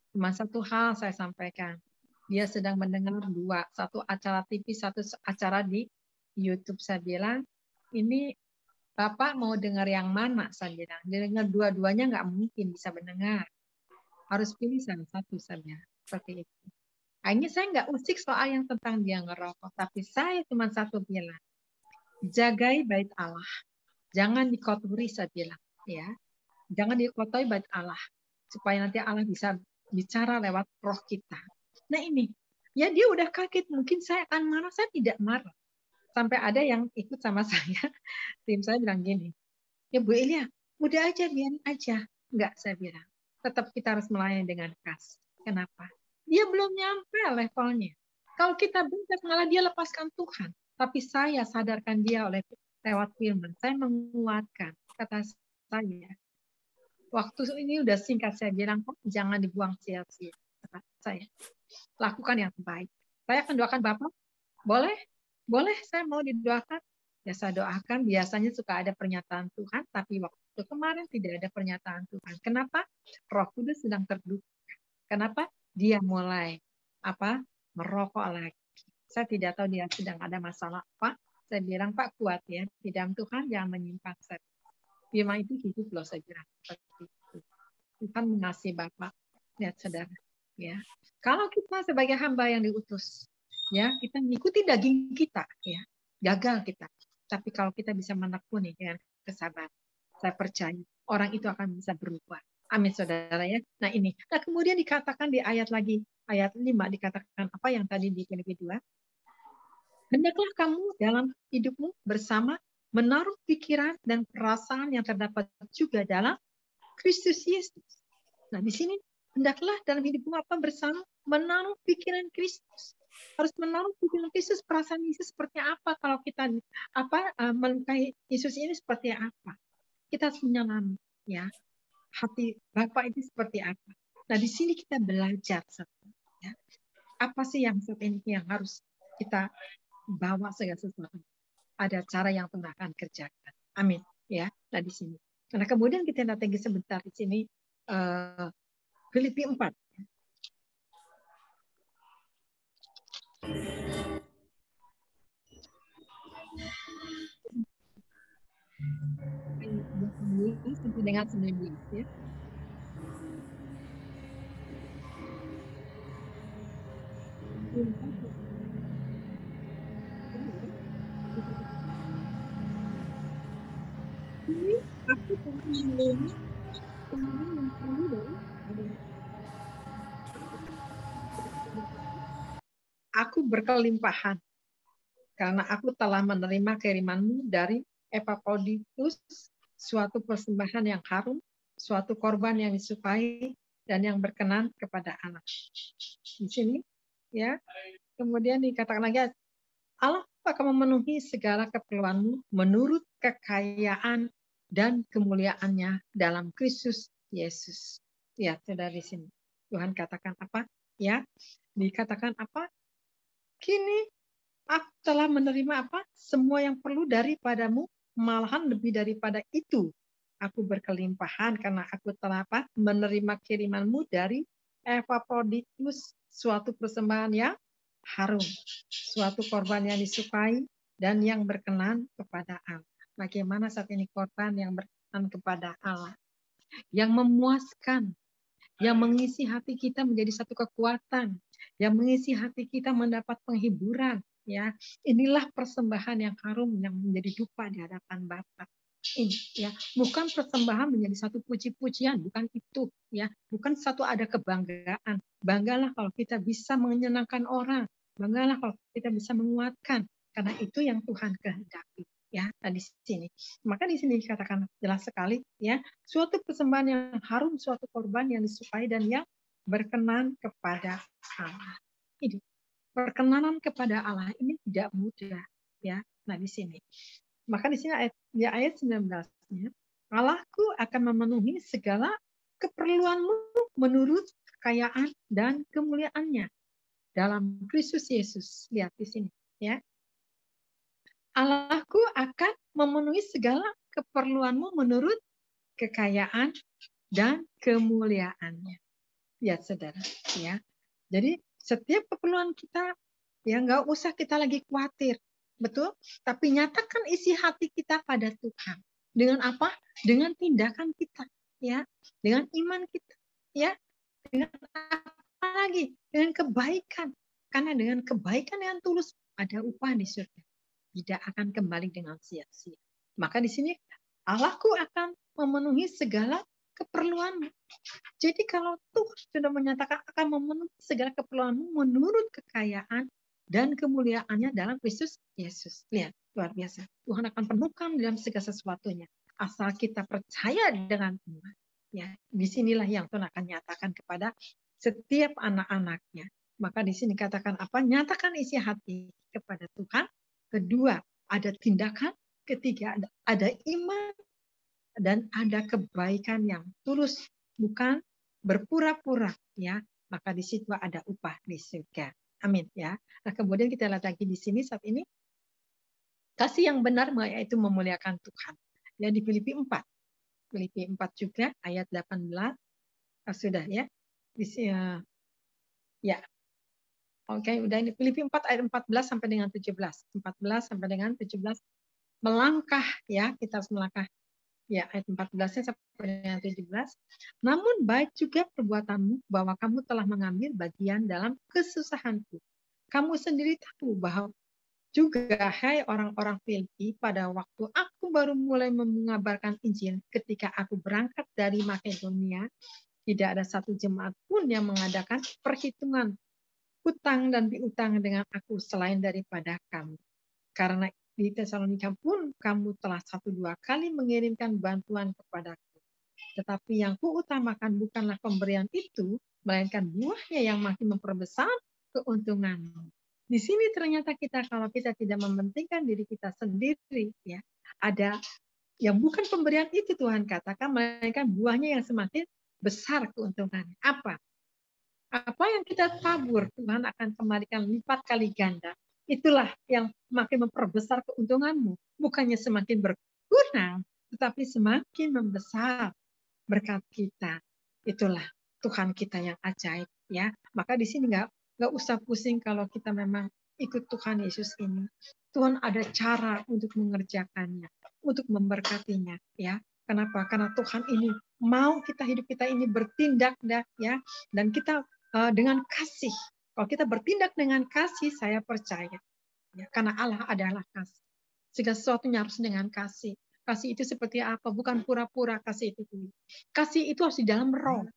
Cuma satu hal saya sampaikan. Dia sedang mendengar dua, satu acara TV, satu acara di YouTube. Saya bilang, ini Bapak mau dengar yang mana? Saya bilang, dia dengar dua-duanya nggak mungkin bisa mendengar. Harus pilih salah satu saja. Seperti itu. Akhirnya saya nggak usik soal yang tentang dia ngerokok, tapi saya cuma satu bilang, jagai bait Allah, jangan dikotori, saya bilang, ya, jangan dikotori bait Allah, supaya nanti Allah bisa bicara lewat roh kita. Nah ini, ya dia udah kaget, mungkin saya akan marah, saya tidak marah. Sampai ada yang ikut sama saya, tim saya bilang gini, ya Bu Elia, udah aja, biarin aja. Enggak, saya bilang, tetap kita harus melayani dengan keras. Kenapa? Dia belum nyampe levelnya. Kalau kita bentak malah dia lepaskan Tuhan. Tapi saya sadarkan dia oleh lewat firman. Saya menguatkan. Kata saya, waktu ini udah singkat saya bilang, jangan dibuang sia-sia. Kata saya, lakukan yang terbaik. Saya akan doakan Bapak. Boleh? Boleh saya mau didoakan? Ya saya doakan, biasanya suka ada pernyataan Tuhan, tapi waktu kemarin tidak ada pernyataan Tuhan. Kenapa? Roh Kudus sedang terduga. Kenapa? Dia mulai merokok lagi. Saya tidak tahu dia sedang ada masalah apa. Saya bilang, Pak kuat ya, di dalam Tuhan jangan menyimpang saya. Firman itu hidup loh, saya bilang. Tuhan mengasihi Bapak. Lihat saudara. Ya. Kalau kita sebagai hamba yang diutus, ya kita mengikuti daging kita, ya gagal kita. Tapi kalau kita bisa menekuni dengan kesabaran, saya percaya orang itu akan bisa berubah. Amin saudara ya. Nah ini. Nah kemudian dikatakan di ayat 5 dikatakan apa yang tadi di Filipi 2? Hendaklah kamu dalam hidupmu bersama menaruh pikiran dan perasaan yang terdapat juga dalam Kristus Yesus. Nah di sini hendaklah dalam hidupmu bersama menaruh pikiran Kristus. Harus menaruh pikiran Kristus, perasaan Yesus seperti apa kalau kita melukai Yesus ini seperti apa. Kita harus menyelami ya. Hati Bapak itu seperti apa. Nah, di sini kita belajar ya. Apa sih yang saat ini yang harus kita bawa segala sesuatu. Ada cara yang Tuhan akan kerjakan. Amin. Ya. Nah, di sini. Nah, kemudian kita lihat lagi sebentar di sini Filipi 4. Sampai dengan 19 ya. Ini aku berkelimpahan karena aku telah menerima kirimanmu dari Epaphroditus, suatu persembahan yang harum, suatu korban yang disukai dan yang berkenan kepada anak. Di sini ya. Kemudian dikatakan lagi, Allah akan memenuhi segala keperluanmu menurut kekayaan dan kemuliaannya dalam Kristus Yesus. Ya, sudah di sini. Tuhan katakan apa? Ya, dikatakan apa? Kini aku telah menerima apa? Semua yang perlu daripadamu, malahan lebih daripada itu. Aku berkelimpahan karena aku telah menerima kirimanmu dari Epaphroditus, suatu persembahan yang harum, suatu korban yang disukai dan yang berkenan kepada Allah. Bagaimana saat ini korban yang berkenan kepada Allah, yang memuaskan, yang mengisi hati kita menjadi satu kekuatan, yang mengisi hati kita mendapat penghiburan. Ya, inilah persembahan yang harum yang menjadi dupa di hadapan Bapa. Ini, ya, bukan persembahan menjadi satu puji-pujian, bukan itu, ya, bukan satu ada kebanggaan. Banggalah kalau kita bisa menyenangkan orang, banggalah kalau kita bisa menguatkan, karena itu yang Tuhan kehendaki. Ya, nah di sini. Maka di sini dikatakan jelas sekali, ya, suatu persembahan yang harum, suatu korban yang disukai dan yang berkenan kepada Allah. Ini perkenanan kepada Allah ini tidak mudah, ya. Nah di sini. Maka di sini ayat 19-nya, Allahku akan memenuhi segala keperluanmu menurut kekayaan dan kemuliaannya dalam Kristus Yesus. Lihat di sini, ya. Allahku akan memenuhi segala keperluanmu menurut kekayaan dan kemuliaannya. Ya, saudara. Ya, jadi setiap keperluan kita, ya nggak usah kita lagi khawatir, betul? Tapi nyatakan isi hati kita pada Tuhan. Dengan apa? Dengan tindakan kita, ya, dengan iman kita, ya, dengan apa lagi? Dengan kebaikan. Karena dengan kebaikan yang tulus ada upah di surga. Tidak akan kembali dengan sia-sia. Maka di sini Allahku akan memenuhi segala keperluanmu. Jadi kalau Tuhan sudah menyatakan akan memenuhi segala keperluanmu menurut kekayaan dan kemuliaannya dalam Kristus Yesus. Lihat, luar biasa. Tuhan akan penuhkan dalam segala sesuatunya. Asal kita percaya dengan iman. Ya, disinilah yang Tuhan akan nyatakan kepada setiap anak-anaknya. Maka di sini katakan apa? Nyatakan isi hati kepada Tuhan. Kedua, ada tindakan. Ketiga, ada iman. Dan ada kebaikan yang tulus. Bukan berpura-pura. Ya, maka di situ ada upah di surga. Amin. Ya. Nah, kemudian kita lihat lagi di sini saat ini. Kasih yang benar yaitu memuliakan Tuhan. Ya, di Filipi 4. Filipi 4 juga ayat 18. Sudah ya. Di sini, ya. Oke, udah ini Filipi 4 ayat 14 sampai dengan 17. 14 sampai dengan 17. Melangkah ya, kita harus melangkah. Ya, ayat 14-nya sampai dengan 17. Namun baik juga perbuatanmu bahwa kamu telah mengambil bagian dalam kesusahanku. Kamu sendiri tahu bahwa juga, hai orang-orang Filipi, pada waktu aku baru mulai mengabarkan Injil ketika aku berangkat dari Makedonia, tidak ada satu jemaat pun yang mengadakan perhitungan hutang dan piutang dengan aku selain daripada kamu. Karena di Tesalonika pun kamu telah 1-2 kali mengirimkan bantuan kepadaku. Tetapi yang kuutamakan bukanlah pemberian itu, melainkan buahnya yang makin memperbesar keuntunganmu. Di sini ternyata kita kalau kita tidak mementingkan diri kita sendiri, ya, ada yang bukan pemberian itu Tuhan katakan, melainkan buahnya yang semakin besar keuntungannya. Apa? Apa yang kita tabur, Tuhan akan kembalikan lipat kali ganda. Itulah yang makin memperbesar keuntunganmu. Bukannya semakin berkurang, tetapi semakin membesar berkat kita. Itulah Tuhan kita yang ajaib. Ya, maka di sini nggak usah pusing kalau kita memang ikut Tuhan Yesus ini. Tuhan ada cara untuk mengerjakannya, untuk memberkatinya. Ya, kenapa? Karena Tuhan ini mau hidup kita ini bertindak, ya, dan kita dengan kasih. Kalau kita bertindak dengan kasih, saya percaya. Ya, karena Allah adalah kasih. Segala sesuatunya harus dengan kasih. Kasih itu seperti apa? Bukan pura-pura kasih itu. Kasih itu harus di dalam roh.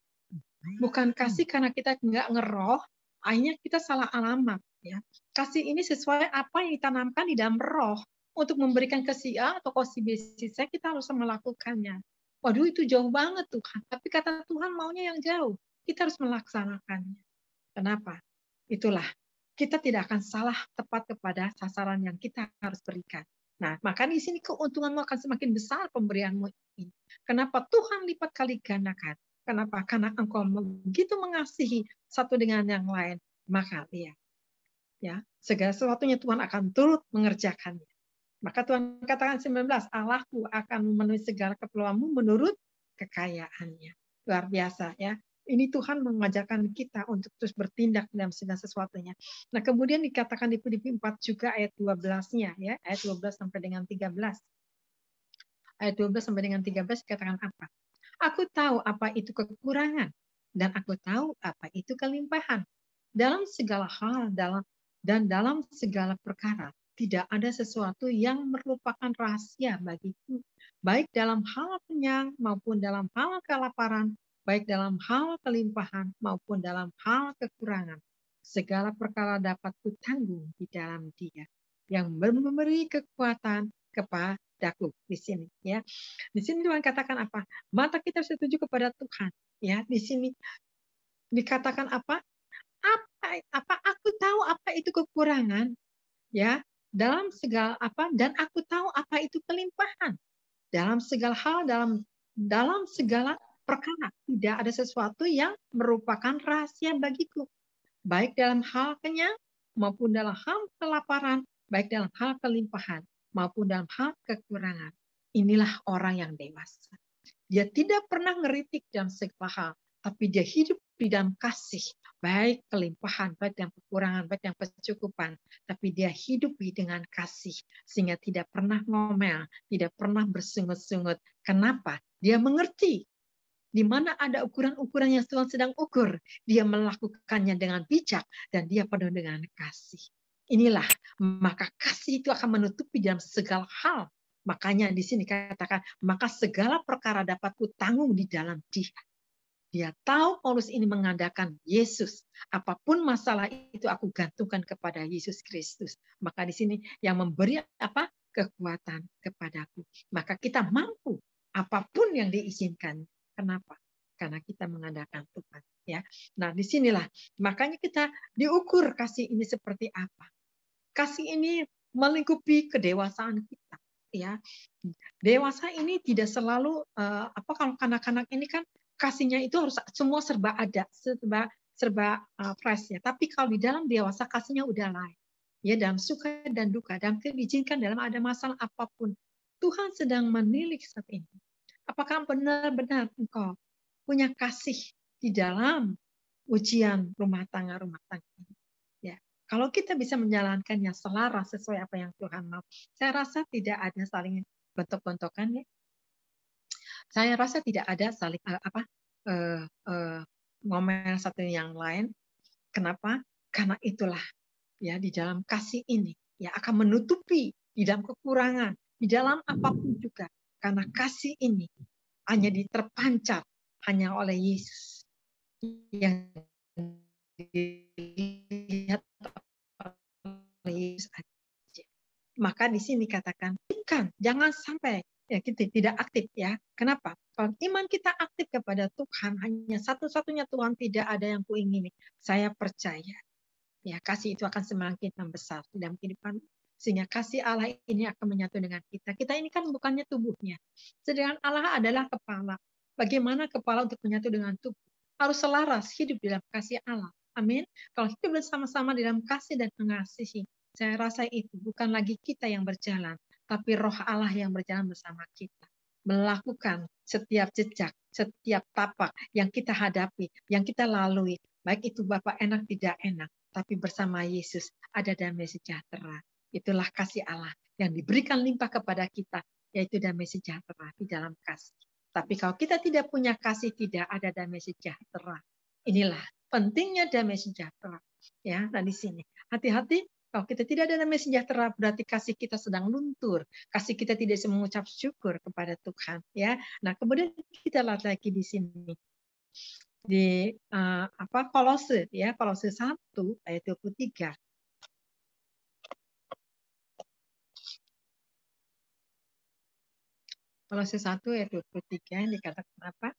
Bukan kasih karena kita nggak ngeroh, akhirnya kita salah alamat. Ya. Kasih ini sesuai apa yang ditanamkan di dalam roh. Untuk memberikan ke si A atau ke si B, si C, kita harus melakukannya. Waduh, itu jauh banget Tuhan. Tapi kata Tuhan maunya yang jauh. Kita harus melaksanakannya. Kenapa? Itulah. Kita tidak akan salah tepat kepada sasaran yang kita harus berikan. Nah, maka di sini keuntunganmu akan semakin besar pemberianmu ini. Kenapa? Tuhan lipat kali gandakan. Kenapa? Karena engkau begitu mengasihi satu dengan yang lain. Maka ya, segala sesuatunya Tuhan akan turut mengerjakannya. Maka Tuhan katakan 19, Allahku akan memenuhi segala keperluanmu menurut kekayaannya. Luar biasa ya. Ini Tuhan mengajarkan kita untuk terus bertindak dalam segala sesuatunya. Nah, kemudian dikatakan di Filipi 4 juga ayat 12-nya ya, ayat 12 sampai dengan 13. Ayat 12 sampai dengan 13 dikatakan apa? Aku tahu apa itu kekurangan dan aku tahu apa itu kelimpahan. Dalam segala hal dalam segala perkara tidak ada sesuatu yang merupakan rahasia bagiku, baik dalam hal kenyang maupun dalam hal kelaparan, baik dalam hal kelimpahan maupun dalam hal kekurangan. Segala perkara dapat kutanggung di dalam Dia yang memberi kekuatan kepadaku. Di sini ya. Di sini Tuhan katakan apa? Mata kita setuju kepada Tuhan ya. Di sini dikatakan apa? Apa aku tahu apa itu kekurangan ya dalam segala apa, dan aku tahu apa itu kelimpahan dalam segala hal, dalam segala perkara tidak ada sesuatu yang merupakan rahasia bagiku, baik dalam hal kenyang maupun dalam hal kelaparan, baik dalam hal kelimpahan maupun dalam hal kekurangan. Inilah orang yang dewasa. Dia tidak pernah ngeritik dalam segala hal, tapi dia hidup di dalam kasih, baik kelimpahan, baik dalam kekurangan, baik dalam kecukupan, tapi dia hidup dengan kasih, sehingga tidak pernah ngomel, tidak pernah bersungut-sungut. Kenapa? Dia mengerti di mana ada ukuran-ukuran yang Tuhan sedang ukur, dia melakukannya dengan bijak, dan dia penuh dengan kasih. Inilah, maka kasih itu akan menutupi dalam segala hal. Makanya di sini katakan, maka segala perkara dapat kutanggung di dalam Dia. Dia tahu Paulus ini mengandalkan Yesus. Apapun masalah itu aku gantungkan kepada Yesus Kristus. Maka di sini yang memberi apa? Kekuatan kepadaku. Maka kita mampu apapun yang diizinkan. Kenapa? Karena kita mengandalkan Tuhan. Ya. Nah, disinilah makanya kita diukur kasih ini seperti apa. Kasih ini melingkupi kedewasaan kita. Ya, dewasa ini tidak selalu apa, kalau kanak-kanak ini kan kasihnya itu harus semua serba ada, serba fresh ya. Tapi kalau di dalam dewasa kasihnya udah lain. Ya, dalam suka dan duka, dalam diizinkan dalam ada masalah apapun, Tuhan sedang menilik saat ini. Apakah benar-benar engkau punya kasih di dalam ujian rumah tangga ini? Ya, kalau kita bisa menjalankannya selaras sesuai apa yang Tuhan mau, saya rasa tidak ada saling bentok-bentokan ya. Saya rasa tidak ada saling ngomel satu yang lain. Kenapa? Karena itulah ya di dalam kasih ini ya akan menutupi di dalam kekurangan, di dalam apapun juga. Karena kasih ini hanya terpancar hanya oleh Yesus yang dilihat oleh Yesus aja. Maka di sini katakan, jangan sampai ya kita tidak aktif ya. Kenapa? Kalau iman kita aktif kepada Tuhan, hanya satu-satunya Tuhan, tidak ada yang kuingini. Saya percaya ya kasih itu akan semakin membesar dalam kehidupan, sehingga kasih Allah ini akan menyatu dengan kita. Kita ini kan bukannya tubuhnya, sedangkan Allah adalah kepala. Bagaimana kepala untuk menyatu dengan tubuh? Harus selaras hidup dalam kasih Allah. Amin. Kalau hidup bersama-sama dalam kasih dan mengasihi, saya rasa itu bukan lagi kita yang berjalan, tapi Roh Allah yang berjalan bersama kita, melakukan setiap jejak, setiap tapak yang kita hadapi, yang kita lalui, baik itu Bapak enak tidak enak, tapi bersama Yesus ada damai sejahtera. Itulah kasih Allah yang diberikan limpah kepada kita, yaitu damai sejahtera di dalam kasih. Tapi kalau kita tidak punya kasih, tidak ada damai sejahtera. Inilah pentingnya damai sejahtera. Ya, nah di sini hati-hati. Kalau kita tidak ada damai sejahtera, berarti kasih kita sedang luntur. Kasih kita tidak bisa mengucap syukur kepada Tuhan. Ya, nah kemudian kita lihat lagi di sini di Kolose ya, Kolose 1 ayat 23. Kolose 1 ayat 23 yang dikatakan apa?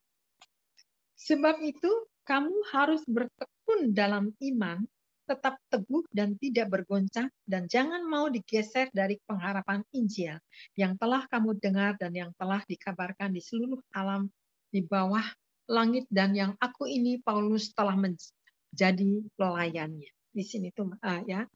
Sebab itu kamu harus bertekun dalam iman, tetap teguh dan tidak bergoncang, dan jangan mau digeser dari pengharapan Injil yang telah kamu dengar dan yang telah dikabarkan di seluruh alam di bawah langit, dan yang aku ini Paulus telah menjadi pelayannya. Di sini tuh ya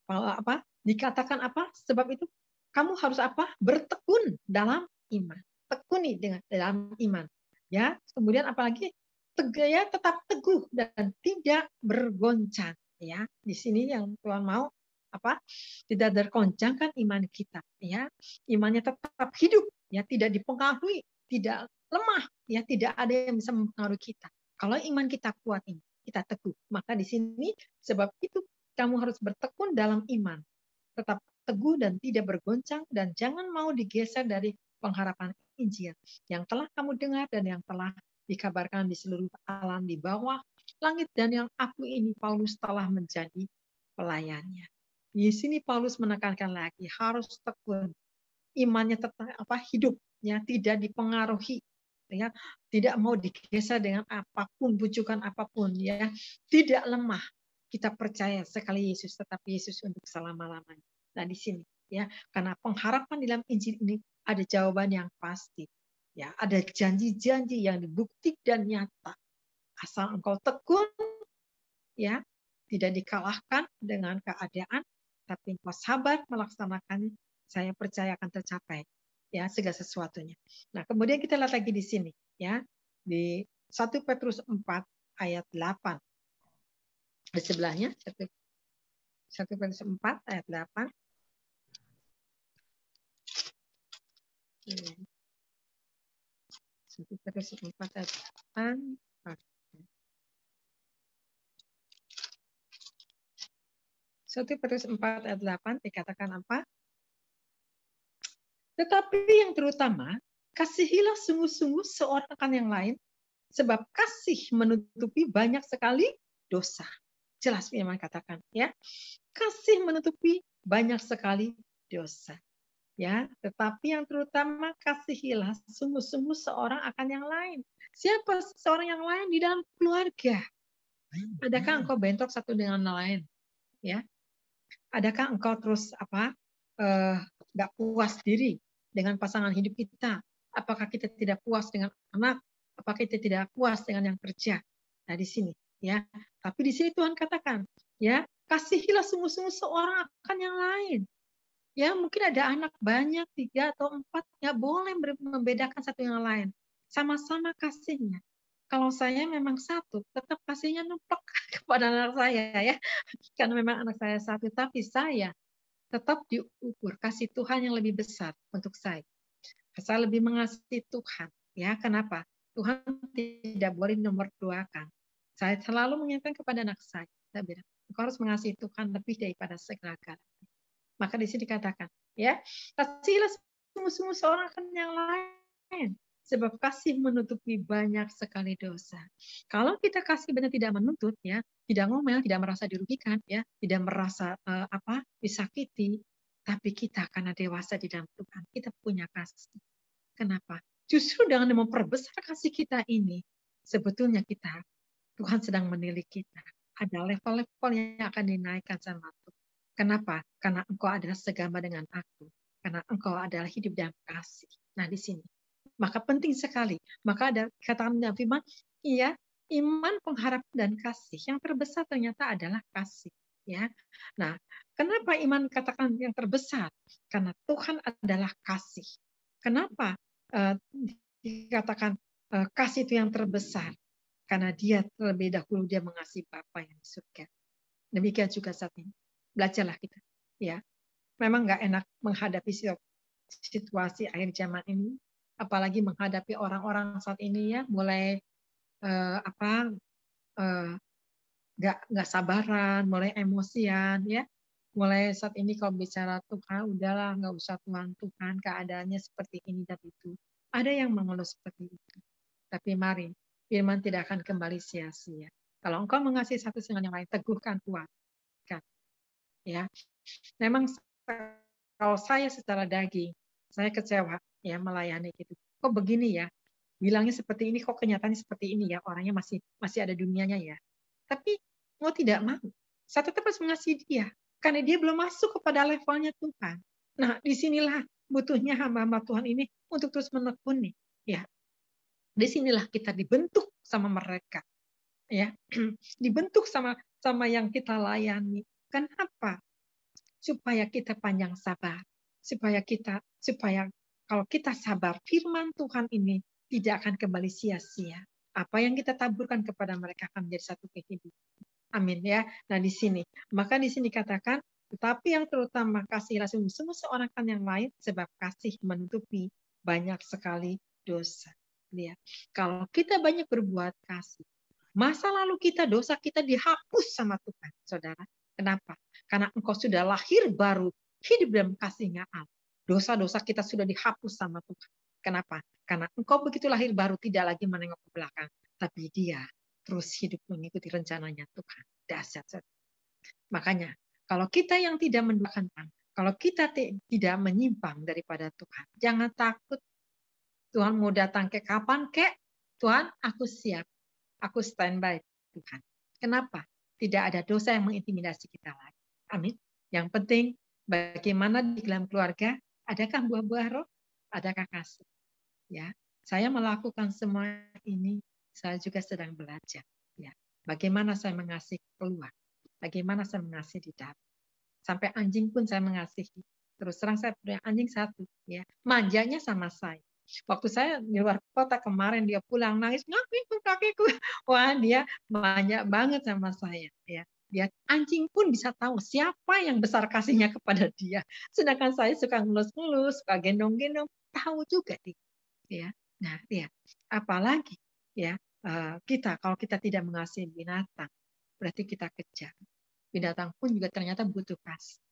apa dikatakan apa? Sebab itu kamu harus apa? Bertekun dalam iman. Tekuni dalam iman. Ya, kemudian apalagi tetap teguh dan tidak bergoncang. Ya, di sini yang Tuhan mau apa? Tidak tergoncangkan iman kita. Ya, imannya tetap hidup. Ya, tidak dipengaruhi, tidak lemah. Ya, tidak ada yang bisa mempengaruhi kita. Kalau iman kita kuat ini, kita teguh. Maka di sini sebab itu kamu harus bertekun dalam iman. Tetap teguh dan tidak bergoncang dan jangan mau digeser dari pengharapan Injil yang telah kamu dengar dan yang telah dikabarkan di seluruh alam di bawah langit dan yang aku ini Paulus telah menjadi pelayannya. Di sini Paulus menekankan lagi harus tekun, imannya tetap hidup, ya, tidak dipengaruhi, ya, tidak mau digeser dengan apapun, bujukan apapun, ya, tidak lemah. Kita percaya sekali Yesus, tetap Yesus untuk selama-lamanya. Nah di sini, ya, karena pengharapan dalam Injil ini ada jawaban yang pasti, ya, ada janji-janji yang dibukti dan nyata. Asal engkau tekun, ya, tidak dikalahkan dengan keadaan, tapi engkau sabar melaksanakannya, saya percaya akan tercapai, ya, segala sesuatunya. Nah, kemudian kita lihat lagi di sini, ya, di 1 Petrus 4 ayat 8. Di sebelahnya 1 Petrus 4 ayat 8. 1 Petrus 4 ayat 8. 1 Petrus 4 ayat 8 dikatakan apa? Tetapi yang terutama, kasihilah sungguh-sungguh seorang akan yang lain, sebab kasih menutupi banyak sekali dosa. Jelas firman katakan, ya. Kasih menutupi banyak sekali dosa. Ya, tetapi yang terutama kasihilah sungguh-sungguh seorang akan yang lain. Siapa seorang yang lain di dalam keluarga? Adakah engkau bentrok satu dengan lain? Ya. Adakah engkau terus nggak puas diri dengan pasangan hidup kita? Apakah kita tidak puas dengan anak? Apakah kita tidak puas dengan yang kerja? Nah di sini, ya. Tapi di sini Tuhan katakan, ya, kasihilah sungguh-sungguh seorang akan yang lain. Ya, mungkin ada anak banyak 3 atau 4, nggak boleh membedakan satu yang lain. Sama-sama kasihnya. Kalau saya memang satu, tetap kasihnya nemplok kepada anak saya, ya. Karena memang anak saya satu, tapi saya tetap diukur kasih Tuhan yang lebih besar untuk saya. Saya lebih mengasihi Tuhan, ya. Kenapa? Tuhan tidak boleh nomor duakan. Saya selalu mengingatkan kepada anak saya bilang, engkau harus mengasihi Tuhan lebih daripada segala-galanya. Maka di sini dikatakan, ya, kasihilah sungguh-sungguh seorang akan yang lain, sebab kasih menutupi banyak sekali dosa. Kalau kita kasih benar tidak menuntut, ya, tidak ngomel, tidak merasa dirugikan, ya, tidak merasa disakiti, tapi kita karena dewasa di dalam Tuhan, kita punya kasih. Kenapa? Justru dengan memperbesar kasih kita ini, sebetulnya Tuhan sedang menilik kita. Ada level-level yang akan dinaikkan sama Tuhan. Kenapa? Karena engkau adalah segambar dengan aku. Karena engkau adalah hidup dalam kasih. Nah di sini. Maka penting sekali. Maka ada katakan dalam firman, iya, iman, pengharapan, dan kasih. Yang terbesar ternyata adalah kasih. Ya. Nah, kenapa iman katakan yang terbesar? Karena Tuhan adalah kasih. Kenapa dikatakan kasih itu yang terbesar? Karena dia terlebih dahulu dia mengasihi Bapa yang di surga. Demikian juga saat ini. Belajarlah kita, ya. Memang nggak enak menghadapi situasi akhir zaman ini, apalagi menghadapi orang-orang saat ini, ya, mulai nggak sabaran, mulai emosian, ya. Mulai saat ini kalau bicara Tuhan, udahlah nggak usah Tuhan, keadaannya seperti ini dan itu. Ada yang mengeluh seperti itu. Tapi mari, firman tidak akan kembali sia-sia. Kalau engkau mengasihi satu dengan yang lain, teguhkan, kuatkan. Ya, memang kalau saya secara daging, saya kecewa, ya, melayani gitu. Kok begini, ya? Bilangnya seperti ini, kok kenyataannya seperti ini, ya? Orangnya masih ada dunianya, ya. Tapi mau tidak mau, saya tetap harus mengasihi dia karena dia belum masuk kepada levelnya Tuhan. Nah, disinilah butuhnya hamba-hamba Tuhan ini untuk terus menekuni, ya. Disinilah kita dibentuk sama mereka, ya. Dibentuk sama yang kita layani. Kenapa? Supaya kita panjang sabar, supaya kalau kita sabar, firman Tuhan ini tidak akan kembali sia-sia. Apa yang kita taburkan kepada mereka akan menjadi satu kehidupan. Amin ya. Nah di sini, maka di sini katakan, tetapi yang terutama kasihlah semua seorang kan yang lain, sebab kasih menutupi banyak sekali dosa. Lihat, kalau kita banyak berbuat kasih, masa lalu kita, dosa kita dihapus sama Tuhan, saudara. Kenapa? Karena engkau sudah lahir baru, hidup dalam kasih-Nya Allah. Dosa-dosa kita sudah dihapus sama Tuhan. Kenapa? Karena engkau begitu lahir baru, tidak lagi menengok ke belakang, tapi dia terus hidup mengikuti rencananya Tuhan. Dahsyat. Makanya, kalau kita yang tidak menduakan Tuhan, kalau kita tidak menyimpang daripada Tuhan, jangan takut. Tuhan mau datang ke kapan, kek? Tuhan, aku siap. Aku standby, Tuhan. Kenapa? Tidak ada dosa yang mengintimidasi kita lagi. Amin. Yang penting, bagaimana di dalam keluarga, adakah buah-buah roh? Adakah kasih? Ya, saya melakukan semua ini, saya juga sedang belajar. Ya, bagaimana saya mengasihi keluar, bagaimana saya mengasihi di dalam. Sampai anjing pun saya mengasihi. Terus terang saya punya anjing satu, ya, manjanya sama saya. Waktu saya di luar kota kemarin dia pulang nangis, kakiku. Wah, dia manja banget sama saya, ya. Dia anjing pun bisa tahu siapa yang besar kasihnya kepada dia. Sedangkan saya suka ngelus-ngelus, suka gendong-gendong, tahu juga dia. Ya, nah, ya, apalagi ya kita kalau kita tidak mengasihi binatang, berarti kita kejam. Binatang pun juga ternyata butuh kasih,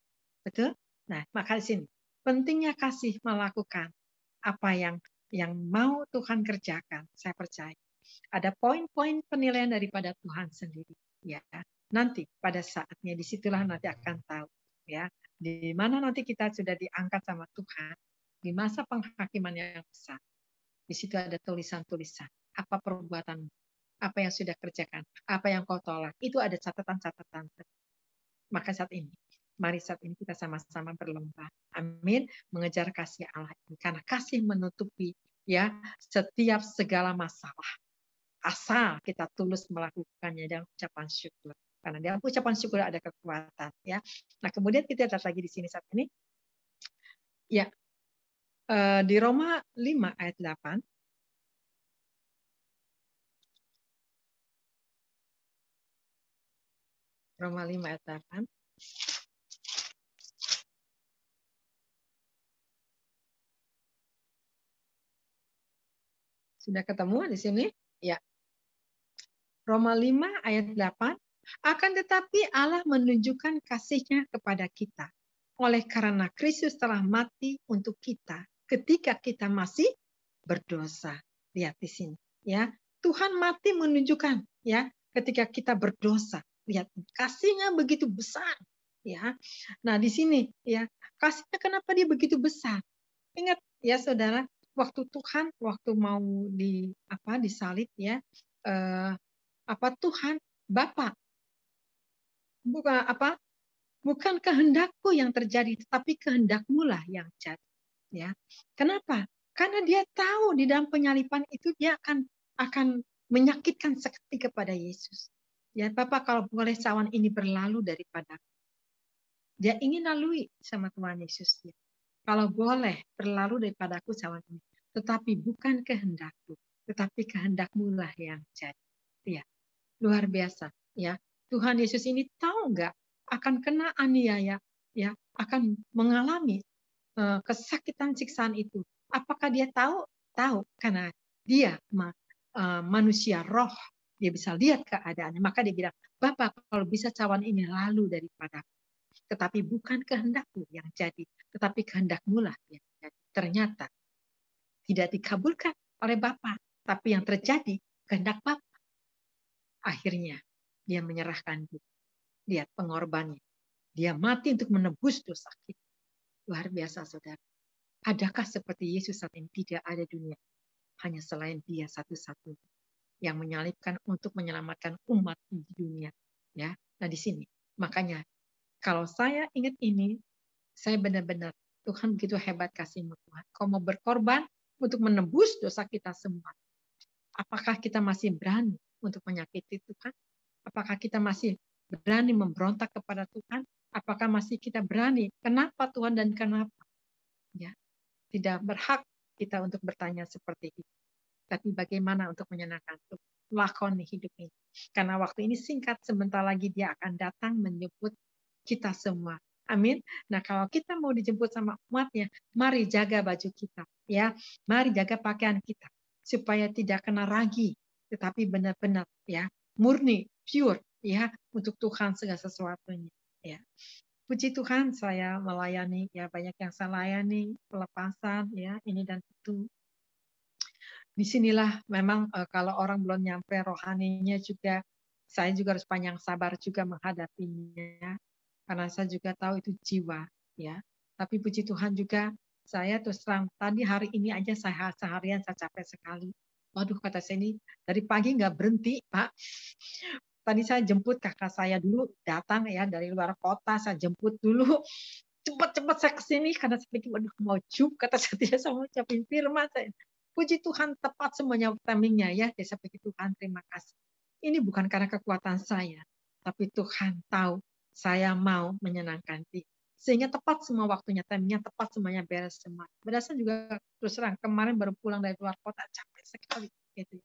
betul? Nah, maka di sini pentingnya kasih melakukan apa yang mau Tuhan kerjakan. Saya percaya ada poin-poin penilaian daripada Tuhan sendiri. Ya, nanti pada saatnya disitulah nanti akan tahu. Ya, di mana nanti kita sudah diangkat sama Tuhan di masa penghakiman yang besar. Di situ ada tulisan-tulisan. Apa perbuatan, apa yang sudah kerjakan, apa yang kau tolak. Itu ada catatan-catatan. Maka mari saat ini kita sama-sama berlomba. Amin. Mengejar kasih Allah ini. Karena kasih menutupi ya setiap segala masalah. Asal kita tulus melakukannya dengan ucapan syukur. Karena dalam ucapan syukur ada kekuatan. Ya. Nah kemudian kita lihat lagi di sini saat ini. Ya. Di Roma 5 ayat 8. Roma 5 ayat 8. Sudah ketemu di sini? Ya. Roma 5 ayat 8. Akan tetapi Allah menunjukkan kasih-Nya kepada kita. Oleh karena Kristus telah mati untuk kita ketika kita masih berdosa. Lihat di sini, ya. Tuhan mati menunjukkan, ya, ketika kita berdosa. Lihat, kasih-Nya begitu besar, ya. Nah, di sini, ya, kasih-Nya kenapa dia begitu besar? Ingat, ya, saudara, waktu Tuhan, waktu mau disalib, ya, Tuhan, Bapa, bukan kehendakku yang terjadi, tetapi kehendak-Mu lah yang jadi. Ya, kenapa? Karena dia tahu di dalam penyaliban itu dia akan menyakitkan sekali kepada Yesus. Ya, Bapak kalau boleh cawan ini berlalu daripada dia ingin lalui sama Tuhan Yesus. Ya. Kalau boleh berlalu daripadaku cawan ini, tetapi bukan kehendakku, tetapi kehendak-Mu lah yang jadi. Ya, luar biasa. Ya, Tuhan Yesus ini tahu nggak akan kena aniaya, ya, akan mengalami kesakitan siksaan itu. Apakah dia tahu? Tahu, karena dia manusia roh, dia bisa lihat keadaannya. Maka dia bilang, Bapak kalau bisa cawan ini lalu daripada, tetapi bukan kehendakku yang jadi, tetapi kehendak-Mu lah yang jadi. Ternyata tidak dikabulkan oleh Bapa, tapi yang terjadi kehendak Bapa. Akhirnya dia menyerahkan diri. Lihat pengorbanannya. Dia mati untuk menebus dosa kita. Luar biasa, saudara. Adakah seperti Yesus saat ini? Tidak ada dunia. Hanya selain dia satu-satunya yang menyalibkan untuk menyelamatkan umat di dunia. Ya, nah di sini. Makanya, kalau saya ingat ini, saya benar-benar, Tuhan begitu hebat kasih-Mu Tuhan. Kau mau berkorban untuk menebus dosa kita semua. Apakah kita masih berani untuk menyakiti Tuhan? Apakah kita masih berani memberontak kepada Tuhan? Apakah masih kita berani? Kenapa Tuhan dan kenapa? Ya, tidak berhak kita untuk bertanya seperti itu. Tapi bagaimana untuk menyenangkan Tuhan? melakoni hidup ini. Karena waktu ini singkat, sebentar lagi dia akan datang menjemput kita semua. Amin. Nah, kalau kita mau dijemput sama umatnya, mari jaga baju kita, ya. Mari jaga pakaian kita supaya tidak kena ragi, tetapi benar-benar ya murni, pure, ya, untuk Tuhan segala sesuatunya, ya. Puji Tuhan, saya melayani, ya, banyak yang saya layani, pelepasan, ya, ini dan itu. Disinilah memang kalau orang belum nyampe rohaninya juga, saya juga harus panjang sabar juga menghadapinya, karena saya juga tahu itu jiwa, ya. Tapi puji Tuhan juga, saya terus terang tadi hari ini aja saya seharian saya capek sekali. Waduh, kata saya ini dari pagi nggak berhenti, Pak. Tadi saya jemput kakak saya dulu datang ya dari luar kota, saya jemput dulu. Cepat-cepat saya kesini karena saya pikir waduh mau kata saya tidak sama ucapin firman saya. Puji Tuhan tepat semuanya timingnya ya. Saya pikir Tuhan terima kasih. Ini bukan karena kekuatan saya, tapi Tuhan tahu saya mau menyenangkan dia. Sehingga tepat semua waktunya, timingnya tepat semuanya beres semua. Berdasarkan juga terus terang kemarin baru pulang dari luar kota capek sekali gitu.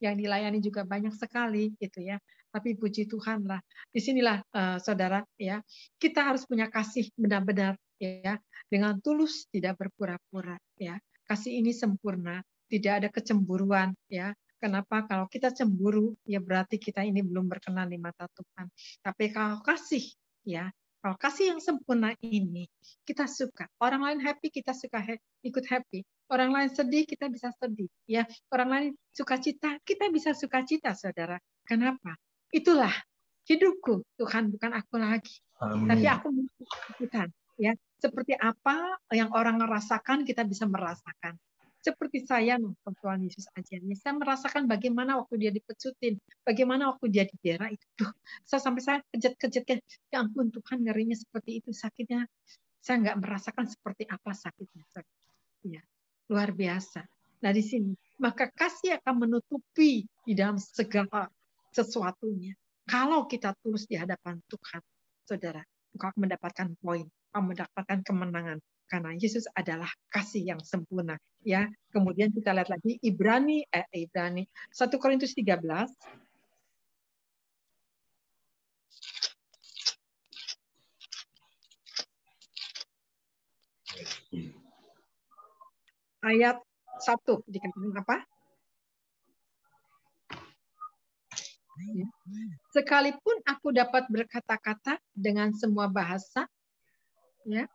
Yang dilayani juga banyak sekali gitu ya. Tapi puji Tuhan lah. Disinilah saudara ya, kita harus punya kasih benar-benar ya, dengan tulus tidak berpura-pura ya. Kasih ini sempurna, tidak ada kecemburuan ya. Kenapa? Kalau kita cemburu, ya berarti kita ini belum berkenan di mata Tuhan. Tapi kalau kasih, ya, kalau kasih yang sempurna ini, kita suka. Orang lain happy, kita suka ikut happy. Orang lain sedih, kita bisa sedih. Ya, orang lain sukacita, kita bisa sukacita, saudara. Kenapa? Itulah hidupku, Tuhan, bukan aku lagi. Amin. Tapi aku Tuhan. Ya, seperti apa yang orang merasakan, kita bisa merasakan. Seperti saya nonton Tuhan Yesus aja. Saya merasakan bagaimana waktu dia dipecutin, bagaimana waktu dia didera itu. Saya kejut-kejut, ya ampun Tuhan ngerinya seperti itu sakitnya. Saya nggak merasakan seperti apa sakitnya. Ya, luar biasa. Nah di sini, maka kasih akan menutupi di dalam segala sesuatunya. Kalau kita tulus di hadapan Tuhan, saudara, engkau akan mendapatkan poin, engkau mendapatkan kemenangan. Karena Yesus adalah kasih yang sempurna. Ya, kemudian kita lihat lagi Ibrani 1 Korintus 13. Ayat 1 dikatakan apa? Sekalipun aku dapat berkata-kata dengan semua bahasa, ya.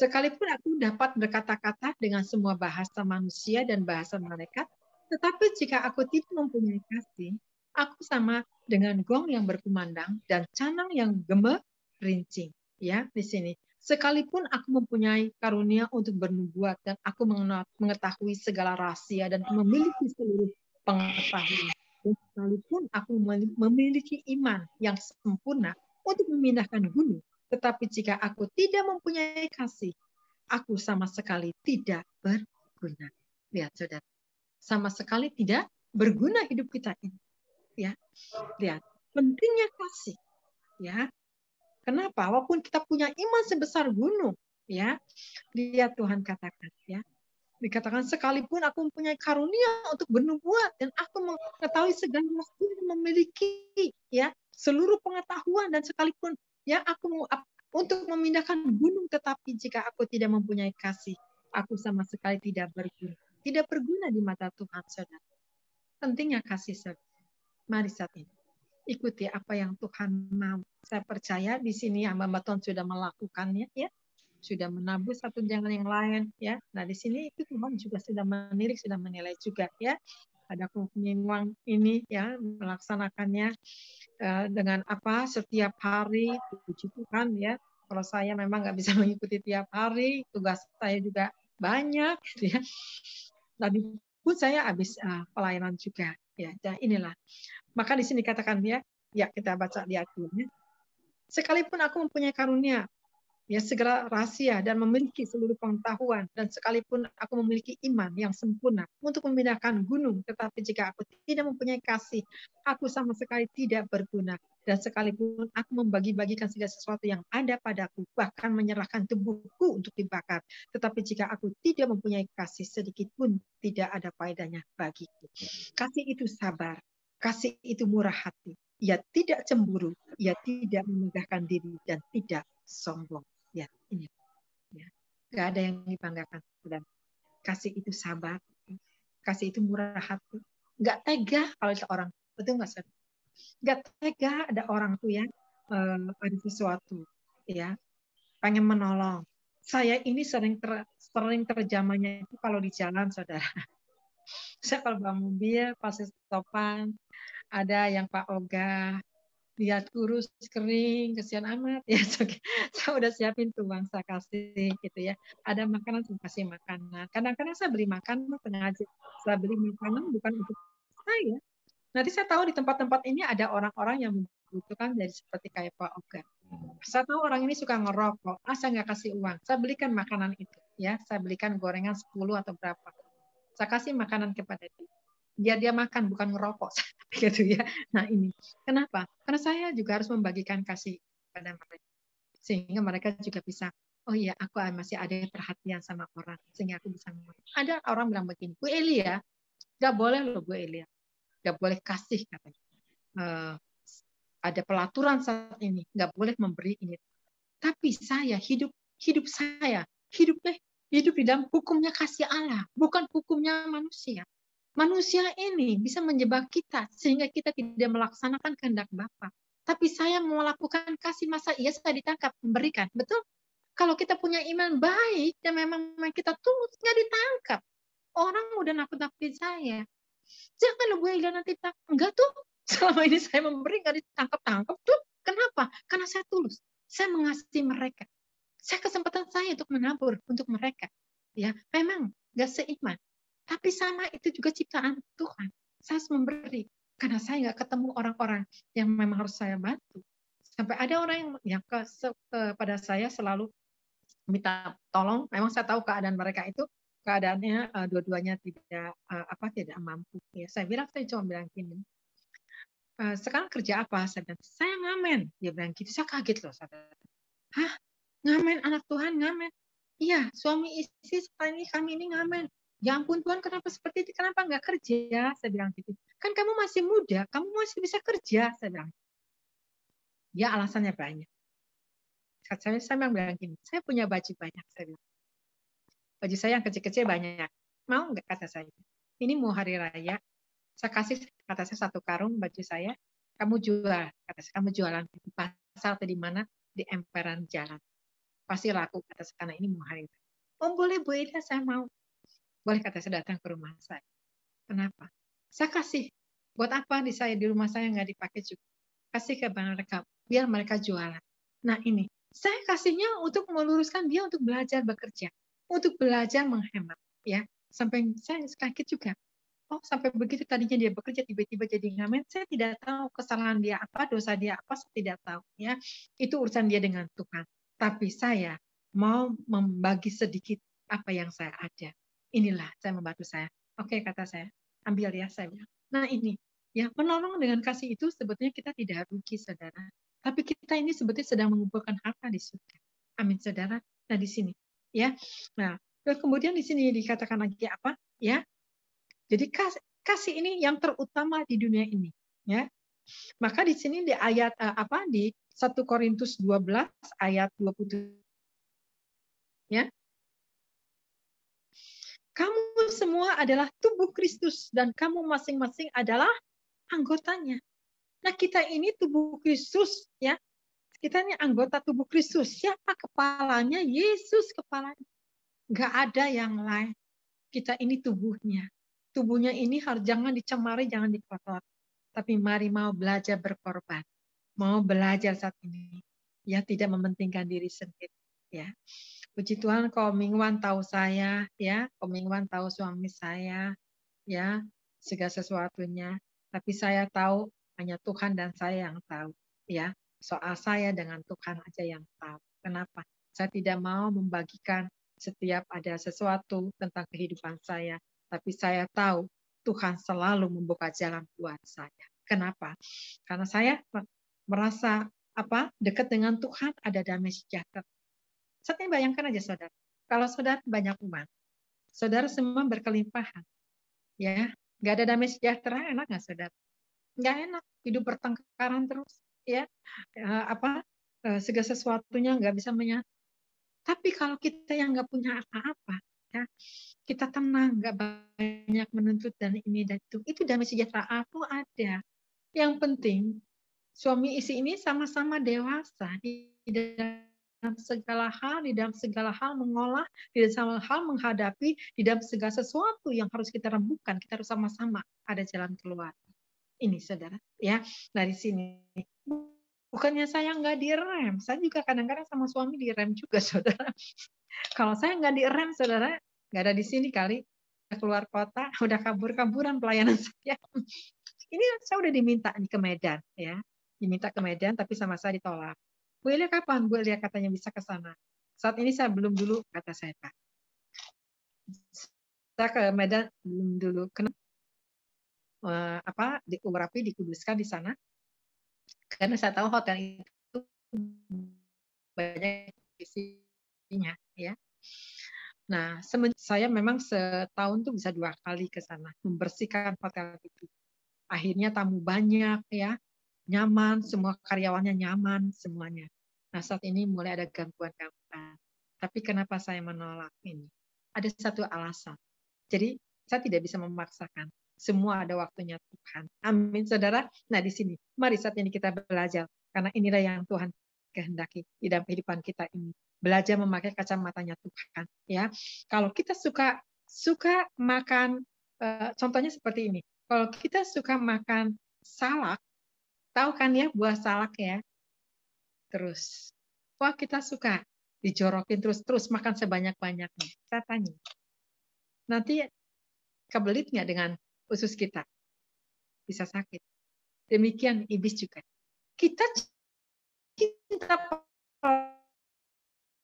Sekalipun aku dapat berkata-kata dengan semua bahasa manusia dan bahasa malaikat, tetapi jika aku tidak mempunyai kasih, aku sama dengan gong yang berkumandang dan canang yang gemerincing. Ya, di sini. Sekalipun aku mempunyai karunia untuk bernubuat dan aku mengetahui segala rahasia dan memiliki seluruh pengetahuan, dan sekalipun aku memiliki iman yang sempurna untuk memindahkan gunung, tetapi jika aku tidak mempunyai kasih, aku sama sekali tidak berguna. Lihat, saudara. Sama sekali tidak berguna hidup kita ini. Ya, lihat. Pentingnya kasih. Ya. Kenapa? Walaupun kita punya iman sebesar gunung, ya, lihat Tuhan katakan, ya, dikatakan sekalipun aku mempunyai karunia untuk bernubuat dan aku mengetahui segala sesuatu, memiliki, ya, seluruh pengetahuan dan sekalipun, ya, aku untuk memindahkan gunung, tetapi jika aku tidak mempunyai kasih, aku sama sekali tidak berguna. Tidak berguna di mata Tuhan, saudara. Pentingnya kasih, saudara. Mari saat ini ikuti apa yang Tuhan mau. Saya percaya di sini hamba Tuhan sudah melakukannya, ya, sudah menabur satu jangan yang lain, ya. Nah di sini itu Tuhan juga sudah menilik, sudah menilai juga, ya. Ada penyimpan ini, ya, melaksanakannya dengan apa setiap hari. Puji Tuhan, ya. Kalau saya memang nggak bisa mengikuti tiap hari, tugas saya juga banyak, ya. Tadi pun saya habis pelayanan juga, ya. Dan inilah. Maka di sini katakan ya kita baca di ayatnya. Sekalipun aku mempunyai karunia, ya segala rahasia dan memiliki seluruh pengetahuan, dan sekalipun aku memiliki iman yang sempurna untuk memindahkan gunung, tetapi jika aku tidak mempunyai kasih, aku sama sekali tidak berguna. Dan sekalipun aku membagi-bagikan segala sesuatu yang ada padaku, bahkan menyerahkan tubuhku untuk dibakar, tetapi jika aku tidak mempunyai kasih, sedikit pun tidak ada faedahnya bagiku. Kasih itu sabar, kasih itu murah hati, ia tidak cemburu, ia tidak memegahkan diri, dan tidak sombong. Ya, ini. Ya. Gak ada yang dibanggakan. Dan kasih itu sabar, kasih itu murah hati. Gak tega kalau orang, betul nggak, saudara? Gak tega ada orang tuh ya, ada sesuatu, ya, pengen menolong. Saya ini sering terjamahnya itu kalau di jalan, saudara. Saya kalau bawa mobil, pasti stopan, ada yang Pak Oga, lihat kurus, kering, kesian amat. Ya, saya udah siapin tuh uang, saya kasih gitu ya. Ada makanan, saya kasih makanan. Kadang-kadang saya beli makanan, sengaja saya beli makanan bukan untuk saya. Nanti saya tahu di tempat-tempat ini ada orang-orang yang membutuhkan, jadi seperti kayak Pak Oga. Saya tahu orang ini suka ngerokok, saya nggak kasih uang. Saya belikan makanan itu, ya. Saya belikan gorengan 10 atau berapa. Saya kasih makanan kepada dia. Biar dia makan, bukan ngerokok. Gitu ya. Nah ini, kenapa? Karena saya juga harus membagikan kasih kepada mereka. Sehingga mereka juga bisa, oh iya, aku masih ada perhatian sama orang. Sehingga aku bisa ngomong. Ada orang bilang begini, Bu Elia, nggak boleh loh Bu Elia. Nggak boleh kasih katanya. Ada pelaturan saat ini, nggak boleh memberi ini. Tapi saya hidup saya hidup di dalam hukumnya kasih Allah, bukan hukumnya manusia. Manusia ini bisa menjebak kita sehingga kita tidak melaksanakan kehendak Bapa. Tapi saya mau melakukan kasih, masa iya saya ditangkap memberikan, betul? Kalau kita punya iman baik dan memang kita tulus, nggak ditangkap. Orang udah nakut-nakutin saya. Jangan lu gue nanti enggak tuh. Selama ini saya memberi nggak ditangkap-tangkap tuh. Kenapa? Karena saya tulus. Saya mengasihi mereka. Saya kesempatan saya untuk menabur untuk mereka. Ya, memang nggak seiman. Tapi sama itu juga ciptaan Tuhan. Saya harus memberi. Karena saya nggak ketemu orang-orang yang memang harus saya bantu. Sampai ada orang yang kepada saya selalu minta tolong. Memang saya tahu keadaan mereka itu, keadaannya dua-duanya tidak mampu. Ya, saya cuma bilang gini, sekarang kerja apa? Saya bilang, saya ngamen. Dia bilang gitu, saya kaget loh. Hah? Ngamen, anak Tuhan ngamen? Iya, suami istri seperti ini, kami ini ngamen. Ya ampun Tuhan, kenapa seperti itu? Kenapa nggak kerja? Saya bilang gitu. Kan kamu masih muda, kamu masih bisa kerja. Saya bilang. Ya alasannya banyak. Saya memang bilang gini, saya punya baju banyak. Saya bilang. Baju saya yang kecil-kecil banyak. Mau nggak, kata saya? Ini mau hari raya, saya kasih, kata saya, 1 karung baju saya, kamu jual, kata saya, kamu jualan di pasar atau di mana, di emperan jalan. Pasti laku, kata saya, karena ini mau hari raya. Oh boleh Bu Ida, saya mau. Boleh, kata saya, datang ke rumah saya. Kenapa? Saya kasih. Buat apa di rumah saya nggak dipakai juga? Kasih ke mereka, biar mereka jualan. Nah ini, saya kasihnya untuk meluruskan dia untuk belajar bekerja, untuk belajar menghemat, ya. Sampai saya kaget juga. Oh, sampai begitu tadinya dia bekerja tiba-tiba jadi ngamen, saya tidak tahu kesalahan dia apa, dosa dia apa, saya tidak tahu, ya. Itu urusan dia dengan Tuhan. Tapi saya mau membagi sedikit apa yang saya ada. Inilah saya membantu saya. Oke, kata saya, ambil ya, saya bilang. Nah ini, ya, menolong dengan kasih itu sebetulnya kita tidak rugi, saudara. Tapi kita ini sebetulnya sedang mengumpulkan harta di surga. Amin, saudara. Nah di sini, ya. Nah, kemudian di sini dikatakan lagi apa? Ya. Jadi kasih ini yang terutama di dunia ini, ya. Maka di sini di ayat di 1 Korintus 12 ayat 27, ya. Kamu semua adalah tubuh Kristus dan kamu masing-masing adalah anggotanya. Nah, kita ini tubuh Kristus, ya. Kita ini anggota tubuh Kristus. Siapa kepalanya? Yesus kepalanya. Enggak ada yang lain. Kita ini tubuhnya. Tubuhnya ini harus jangan dicemari, jangan dikotor. Tapi mari mau belajar berkorban. Mau belajar saat ini. Ya, tidak mementingkan diri sendiri, ya. Puji Tuhan, kaum mingguan tahu saya, ya. Kaum mingguan tahu suami saya, ya. Segala sesuatunya. Tapi saya tahu hanya Tuhan dan saya yang tahu, ya. Soal saya dengan Tuhan aja yang tahu. Kenapa? Saya tidak mau membagikan setiap ada sesuatu tentang kehidupan saya. Tapi saya tahu Tuhan selalu membuka jalan buat saya. Kenapa? Karena saya merasa dekat dengan Tuhan, ada damai sejahtera. Saat ini bayangkan aja saudara, kalau saudara banyak umat, saudara semua berkelimpahan, ya, nggak ada damai sejahtera, enak nggak saudara? Nggak enak, hidup bertengkaran terus, ya, segala sesuatunya nggak bisa menyatu. Tapi kalau kita yang nggak punya apa-apa, ya, kita tenang, nggak banyak menuntut dan ini dan itu damai sejahtera aku ada. Yang penting suami istri ini sama-sama dewasa di dalam segala hal, mengolah, di dalam segala hal menghadapi, di dalam segala sesuatu yang harus kita rembukan, kita harus sama-sama ada jalan keluar. Ini saudara, ya, dari sini. Bukannya saya nggak direm, saya juga kadang-kadang sama suami direm juga, saudara. Kalau saya nggak direm, saudara, nggak ada di sini kali, keluar kota, udah kabur-kaburan pelayanan saya. Ini saya udah diminta nih ke Medan, ya, diminta ke Medan, tapi sama saya ditolak. Bu Elia kapan? Bu Elia katanya bisa ke sana. Saat ini saya belum dulu, kata saya, Pak. Saya ke Medan belum dulu. Kenapa? Di Urapi dikuduskan di sana. Karena saya tahu hotel itu banyak isinya, ya. Nah, saya memang setahun tuh bisa 2 kali ke sana membersihkan hotel itu. Akhirnya tamu banyak, ya, nyaman, semua karyawannya nyaman semuanya. Nah, saat ini mulai ada gangguan-gangguan. Tapi kenapa saya menolak ini? Ada satu alasan. Jadi saya tidak bisa memaksakan. Semua ada waktunya Tuhan. Amin, saudara. Nah, di sini, mari saat ini kita belajar. Karena inilah yang Tuhan kehendaki di dalam kehidupan kita ini. Belajar memakai kacamatanya Tuhan. Ya, kalau kita suka makan, contohnya seperti ini. Kalau kita suka makan salak, tahu kan ya buah salak ya? Terus, wah kita suka dijorokin terus makan sebanyak-banyaknya. Saya tanya, nanti kebelit nggak dengan usus kita? Bisa sakit. Demikian iblis juga. Kita cinta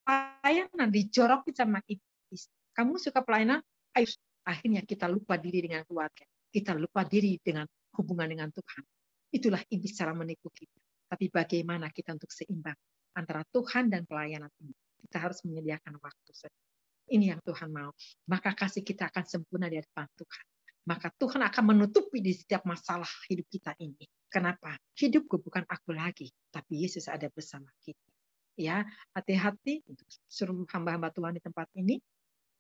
pelayanan dijorokin sama iblis. Kamu suka pelayanan? Ayo. Akhirnya kita lupa diri dengan keluarga. Kita lupa diri dengan hubungan dengan Tuhan. Itulah iblis cara menipu kita. Tapi bagaimana kita untuk seimbang antara Tuhan dan pelayanan ini? Kita harus menyediakan waktu. Ini yang Tuhan mau. Maka kasih kita akan sempurna di depan Tuhan. Maka Tuhan akan menutupi di setiap masalah hidup kita ini. Kenapa? Hidupku bukan aku lagi, tapi Yesus ada bersama kita. Ya, hati-hati untuk seluruh hamba-hamba Tuhan di tempat ini.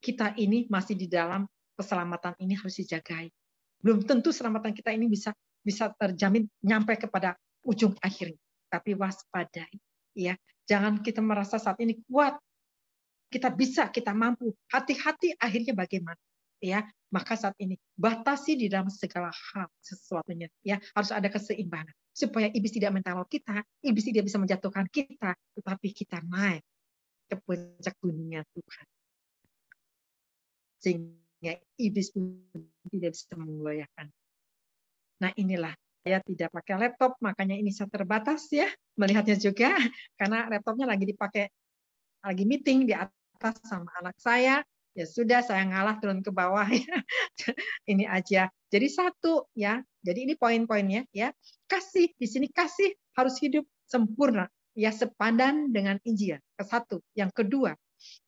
Kita ini masih di dalam keselamatan ini harus dijagai. Belum tentu keselamatan kita ini bisa terjamin nyampe kepada ujung akhirnya. Tapi waspadai, ya. Jangan kita merasa saat ini kuat. Kita bisa, kita mampu. Hati-hati akhirnya bagaimana? Ya, maka saat ini batasi di dalam segala hal sesuatunya, ya, harus ada keseimbangan supaya iblis tidak menteror kita, iblis tidak bisa menjatuhkan kita, tetapi kita naik ke puncak gunungnya Tuhan, sehingga iblis pun tidak bisa menggoyahkan. Nah, inilah saya tidak pakai laptop, makanya ini saya terbatas ya melihatnya juga, karena laptopnya lagi dipakai, lagi meeting di atas sama anak saya. Ya sudah, saya ngalah turun ke bawah ya. Ini aja. Jadi satu ya. Jadi ini poin-poinnya ya. Kasih di sini, kasih harus hidup sempurna ya, sepadan dengan Injil. Kesatu. Yang kedua,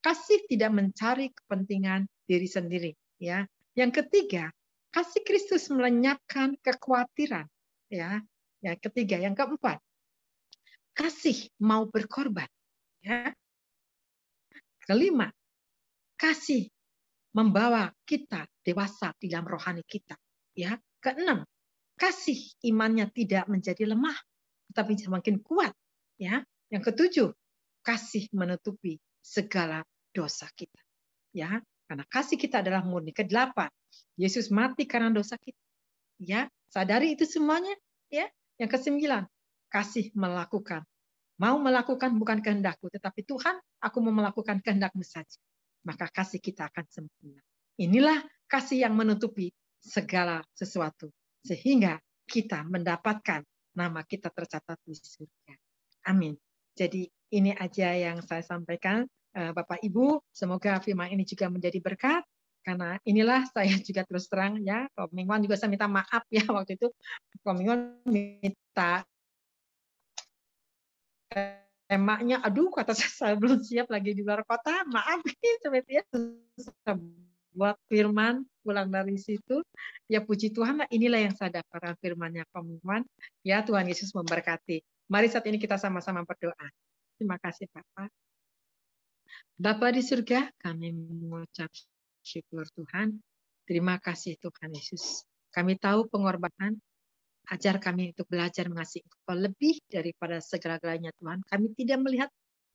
kasih tidak mencari kepentingan diri sendiri ya. Yang ketiga, kasih Kristus melenyapkan kekhawatiran ya. Yang ketiga, yang keempat, kasih mau berkorban ya. Kelima, kasih membawa kita dewasa di dalam rohani kita. Ya, keenam, kasih imannya tidak menjadi lemah, tetapi semakin kuat. Ya, yang ketujuh, kasih menutupi segala dosa kita. Ya, karena kasih kita adalah murni. Kedelapan, Yesus mati karena dosa kita. Ya, sadari itu semuanya. Ya, yang kesembilan, kasih melakukan. Mau melakukan bukan kehendakku, tetapi Tuhan, aku mau melakukan kehendak-Mu saja. Maka kasih kita akan sempurna. Inilah kasih yang menutupi segala sesuatu. Sehingga kita mendapatkan nama kita tercatat di surga. Amin. Jadi ini aja yang saya sampaikan. Bapak Ibu, semoga firman ini juga menjadi berkat. Karena inilah saya juga terus terang ya. Kalau Mingguan juga saya minta maaf ya waktu itu. Kalau Mingguan minta Emaknya, aduh kata saya belum siap lagi di luar kota, maaf ya, buat firman pulang dari situ, ya puji Tuhan lah, inilah yang saya dapatkan firman-Nya komitmen, ya Tuhan Yesus memberkati. Mari saat ini kita sama-sama berdoa. Terima kasih Bapak. Bapa di surga, kami mengucap syukur Tuhan. Terima kasih Tuhan Yesus. Kami tahu pengorbanan, ajar kami untuk belajar mengasihi Engkau lebih daripada segala-galanya Tuhan. Kami tidak melihat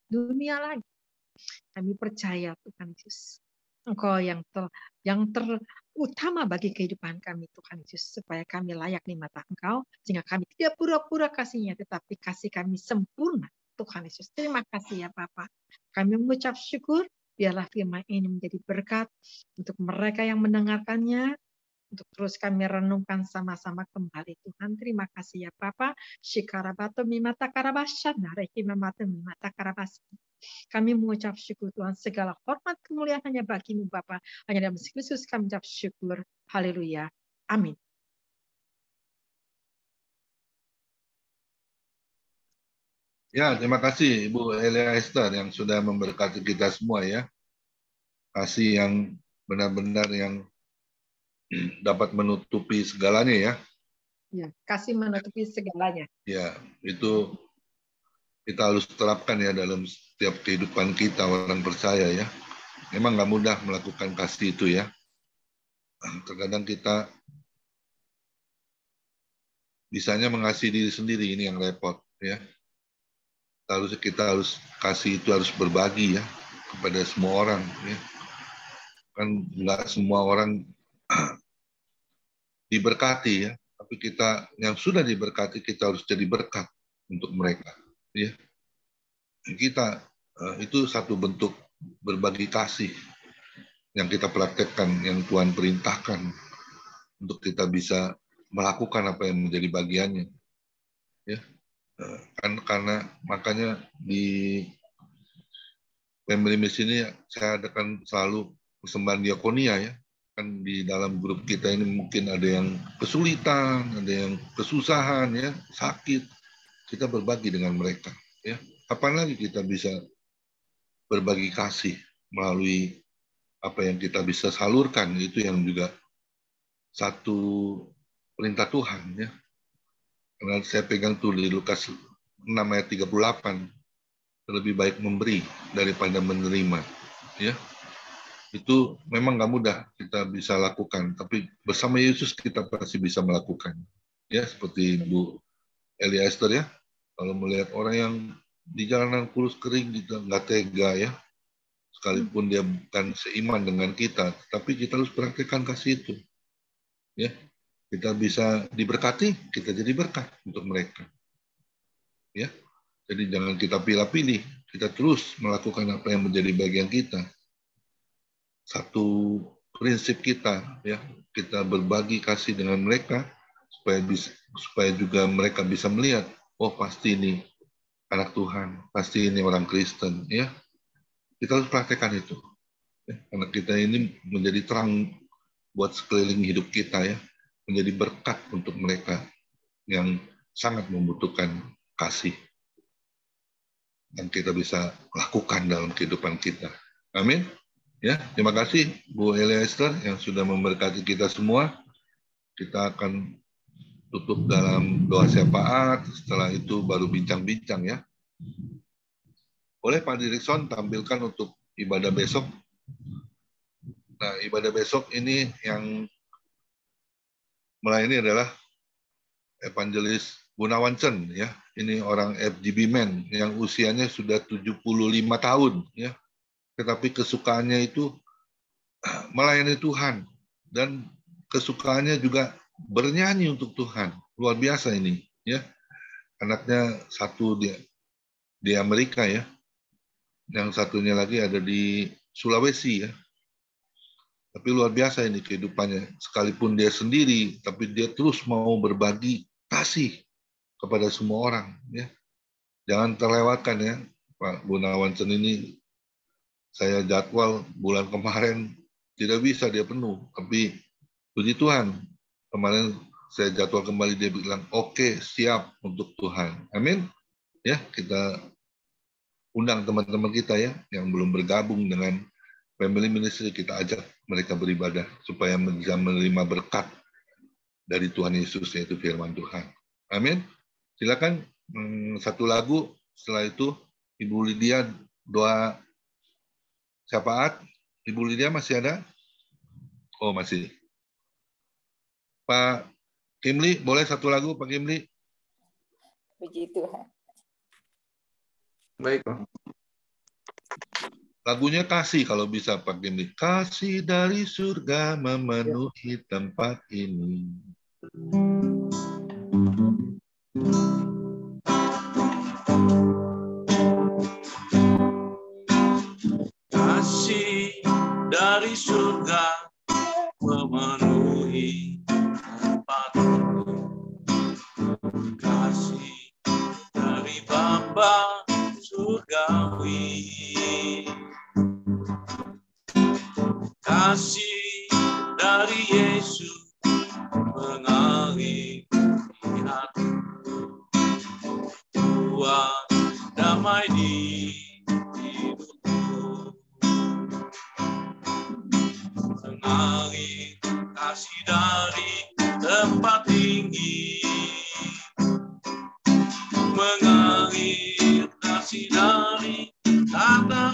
dunia lagi. Kami percaya Tuhan Yesus. Engkau yang terutama bagi kehidupan kami Tuhan Yesus. Supaya kami layak di mata Engkau. Sehingga kami tidak pura-pura kasihnya, tetapi kasih kami sempurna Tuhan Yesus. Terima kasih ya Bapak. Kami mengucap syukur. Biarlah firman ini menjadi berkat untuk mereka yang mendengarkannya. Untuk terus kami renungkan sama-sama kembali Tuhan. Terima kasih ya Bapa. Shikarabato mimata karabasya nareki memata mimata karabas. Kami mengucap syukur Tuhan, segala hormat kemuliaan hanya bagimu Bapa. Hanya dalam Kristus kami mengucap syukur. Haleluya. Amin.
Ya, terima kasih Ibu Elia Esther yang sudah memberkati kita semua ya. Kasih yang benar-benar yang dapat menutupi segalanya ya.
Ya, kasih menutupi segalanya.
Ya, itu kita harus terapkan ya dalam setiap kehidupan kita orang percaya ya. Memang nggak mudah melakukan kasih itu ya. Terkadang kita bisanya mengasihi diri sendiri, ini yang repot ya. Kita harus kasih itu harus berbagi ya kepada semua orang ya. Kan nggak semua orang diberkati ya, tapi kita yang sudah diberkati kita harus jadi berkat untuk mereka ya. Kita itu satu bentuk berbagi kasih yang kita praktekkan, yang Tuhan perintahkan untuk kita bisa melakukan apa yang menjadi bagiannya ya. Kan karena makanya di Family Miss ini saya adakan selalu persembahan diakonia ya. Kan di dalam grup kita ini mungkin ada yang kesulitan, ada yang kesusahan ya, sakit. Kita berbagi dengan mereka ya. Kapan lagi kita bisa berbagi kasih melalui apa yang kita bisa salurkan, itu yang juga satu perintah Tuhan ya. Karena saya pegang tuh di Lukas 6 ayat 38, lebih baik memberi daripada menerima ya. Itu memang nggak mudah kita bisa lakukan, tapi bersama Yesus kita pasti bisa melakukan ya. Seperti Bu Elia Esther ya, kalau melihat orang yang di jalanan kurus kering gitu nggak tega ya, sekalipun dia bukan seiman dengan kita, tapi kita harus praktekkan kasih itu ya. Kita bisa diberkati, kita jadi berkat untuk mereka ya. Jadi jangan kita pilih-pilih, kita terus melakukan apa yang menjadi bagian kita. Satu prinsip kita ya, kita berbagi kasih dengan mereka supaya juga mereka bisa melihat, oh pasti ini anak Tuhan, pasti ini orang Kristen ya. Kita harus praktekkan itu ya. Karena kita ini menjadi terang buat sekeliling hidup kita ya, menjadi berkat untuk mereka yang sangat membutuhkan kasih yang kita bisa lakukan dalam kehidupan kita. Amin. Ya, terima kasih Bu Elia Esther yang sudah memberkati kita semua. Kita akan tutup dalam doa syafaat, setelah itu baru bincang-bincang ya. Boleh Pak Dirikson tampilkan untuk ibadah besok. Nah, ibadah besok ini yang melayani adalah Evangelis Gunawan Chen ya. Ini orang FGB Man yang usianya sudah 75 tahun ya. Tetapi kesukaannya itu melayani Tuhan dan kesukaannya juga bernyanyi untuk Tuhan. Luar biasa ini ya. Anaknya satu di Amerika ya. Yang satunya lagi ada di Sulawesi ya. Tapi luar biasa ini kehidupannya. Sekalipun dia sendiri, tapi dia terus mau berbagi kasih kepada semua orang ya. Jangan terlewatkan ya, Pak Gunawan Chen ini. Saya jadwal bulan kemarin tidak bisa dia penuh, tapi puji Tuhan kemarin saya jadwal kembali, dia bilang oke, siap untuk Tuhan. Amin. Ya, kita undang teman-teman kita ya yang belum bergabung dengan Family Ministry, kita ajak mereka beribadah supaya bisa menerima berkat dari Tuhan Yesus, yaitu firman Tuhan. Amin. Silakan satu lagu, setelah itu Ibu Lydia doa syafaat. Ibu Lydia masih ada? Oh, masih. Pak Kimli, boleh satu lagu Pak Kimli?
Puji Tuhan.
Baik, Pak.
Lagunya kasih kalau bisa Pak Kimli. Kasih dari surga memenuhi tempat ini.
Kasih dari surga memenuhi tempat ini. Kasih dari Bapa surgawi. Kasih dari Yesus mengalir di hatiku. Buat damai di hidupku. Mengalir kasih dari tempat tinggi. Mengalir kasih dari tata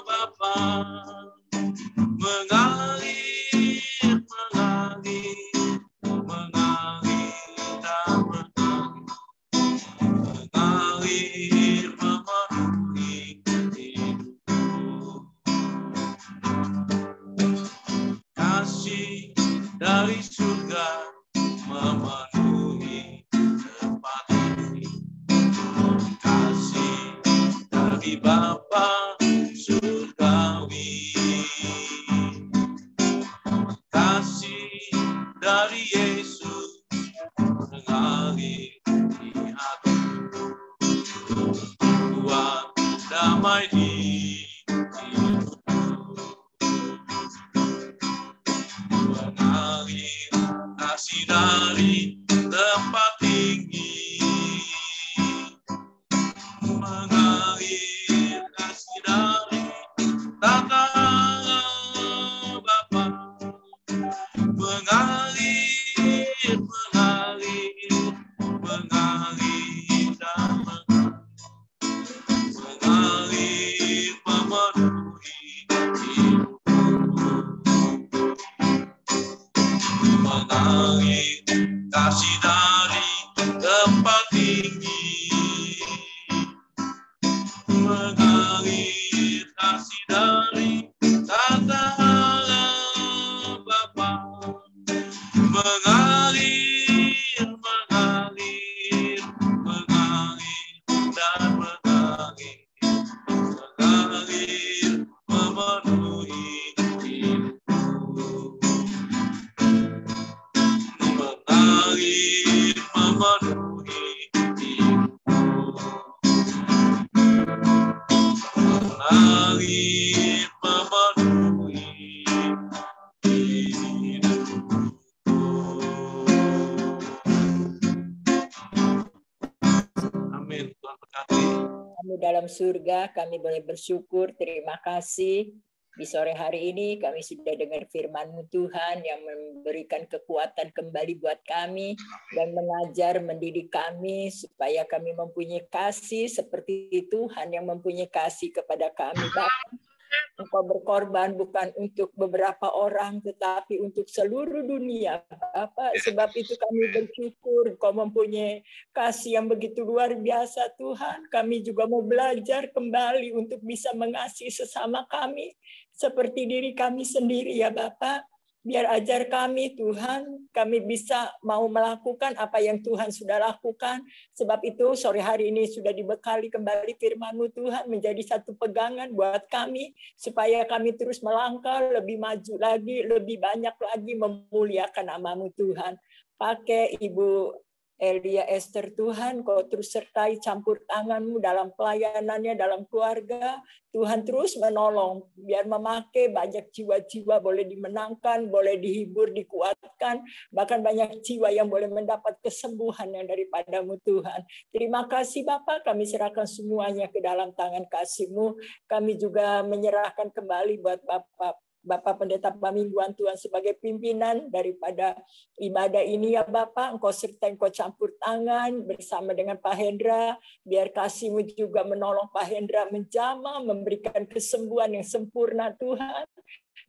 Bapa. Mengalir, mengalir, mengalir dan mengalir memenuhi hidupku. Kasih dari surga memenuhi tempat ini. Kasih dari Bapa surgawi. Kasih dari Yesus mengalir di hatiku. Buat damai di hidupku. Mengalir kasih dari tempat tinggi. Mengalir kasih dari tata Bapa. Mengalir, mengalir, mengalir dan mengalir memenuhi hidupku. Mengalir kasih dari tempat tinggi. Mengalir kasih dari tata Bapa. Mengalir, mengalir, mengalir dan mengalir. Mengalir memenuhi hidupku. Mengalir memenuhi hidupku. Mengalir memenuhi hidupku. Amin. Tuhan berkati.
Kami dalam surga, kami boleh bersyukur, terima kasih. Di sore hari ini kami sudah dengar firman-Mu Tuhan yang memberikan kekuatan kembali buat kami dan mengajar, mendidik kami supaya kami mempunyai kasih seperti Tuhan yang mempunyai kasih kepada kami. Bapak, Engkau berkorban bukan untuk beberapa orang, tetapi untuk seluruh dunia, Bapak. Sebab itu kami bersyukur Engkau mempunyai kasih yang begitu luar biasa, Tuhan. Kami juga mau belajar kembali untuk bisa mengasihi sesama kami, seperti diri kami sendiri, ya Bapak. Biar ajar kami, Tuhan, kami bisa mau melakukan apa yang Tuhan sudah lakukan. Sebab itu sore hari ini sudah dibekali kembali firman-Mu Tuhan menjadi satu pegangan buat kami, supaya kami terus melangkah lebih maju lagi, lebih banyak lagi memuliakan nama-Mu Tuhan. Pakai Ibu Elia Esther Tuhan, Kau terus sertai campur tangan-Mu dalam pelayanannya, dalam keluarga. Tuhan terus menolong, biar memakai banyak jiwa-jiwa boleh dimenangkan, boleh dihibur, dikuatkan, bahkan banyak jiwa yang boleh mendapat kesembuhan yang daripada-Mu Tuhan. Terima kasih Bapak, kami serahkan semuanya ke dalam tangan kasih-Mu. Kami juga menyerahkan kembali buat Bapak Pendeta Pamingguan Tuhan sebagai pimpinan daripada ibadah ini ya Bapak, Engkau sertai, Engkau campur tangan bersama dengan Pak Hendra, biar kasih-Mu juga menolong Pak Hendra menjamah, memberikan kesembuhan yang sempurna Tuhan,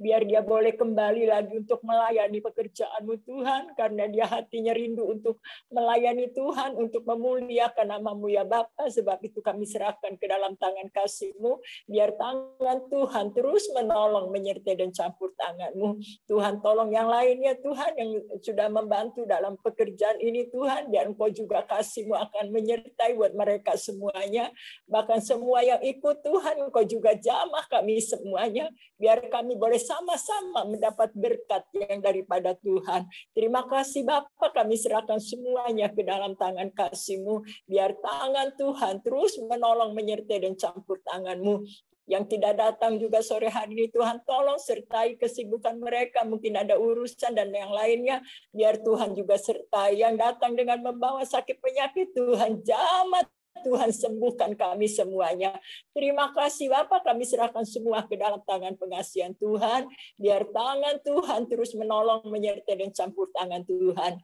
biar dia boleh kembali lagi untuk melayani pekerjaan-Mu Tuhan, karena dia hatinya rindu untuk melayani Tuhan, untuk memuliakan nama-Mu ya Bapa. Sebab itu kami serahkan ke dalam tangan kasih-Mu, biar tangan Tuhan terus menolong, menyertai dan campur tangan-Mu. Tuhan tolong yang lainnya Tuhan yang sudah membantu dalam pekerjaan ini Tuhan, biar Engkau juga kasih-Mu akan menyertai buat mereka semuanya, bahkan semua yang ikut Tuhan, Engkau juga jamah kami semuanya, biar kami boleh sama-sama mendapat berkat yang daripada Tuhan. Terima kasih Bapa, kami serahkan semuanya ke dalam tangan kasih-Mu, biar tangan Tuhan terus menolong, menyertai dan campur tangan-Mu. Yang tidak datang juga sore hari ini Tuhan tolong sertai kesibukan mereka, mungkin ada urusan dan yang lainnya, biar Tuhan juga sertai. Yang datang dengan membawa sakit penyakit Tuhan jamah, Tuhan sembuhkan kami semuanya. Terima kasih Bapak, kami serahkan semua ke dalam tangan pengasihan Tuhan, biar tangan Tuhan terus menolong, menyertai dan campur tangan Tuhan.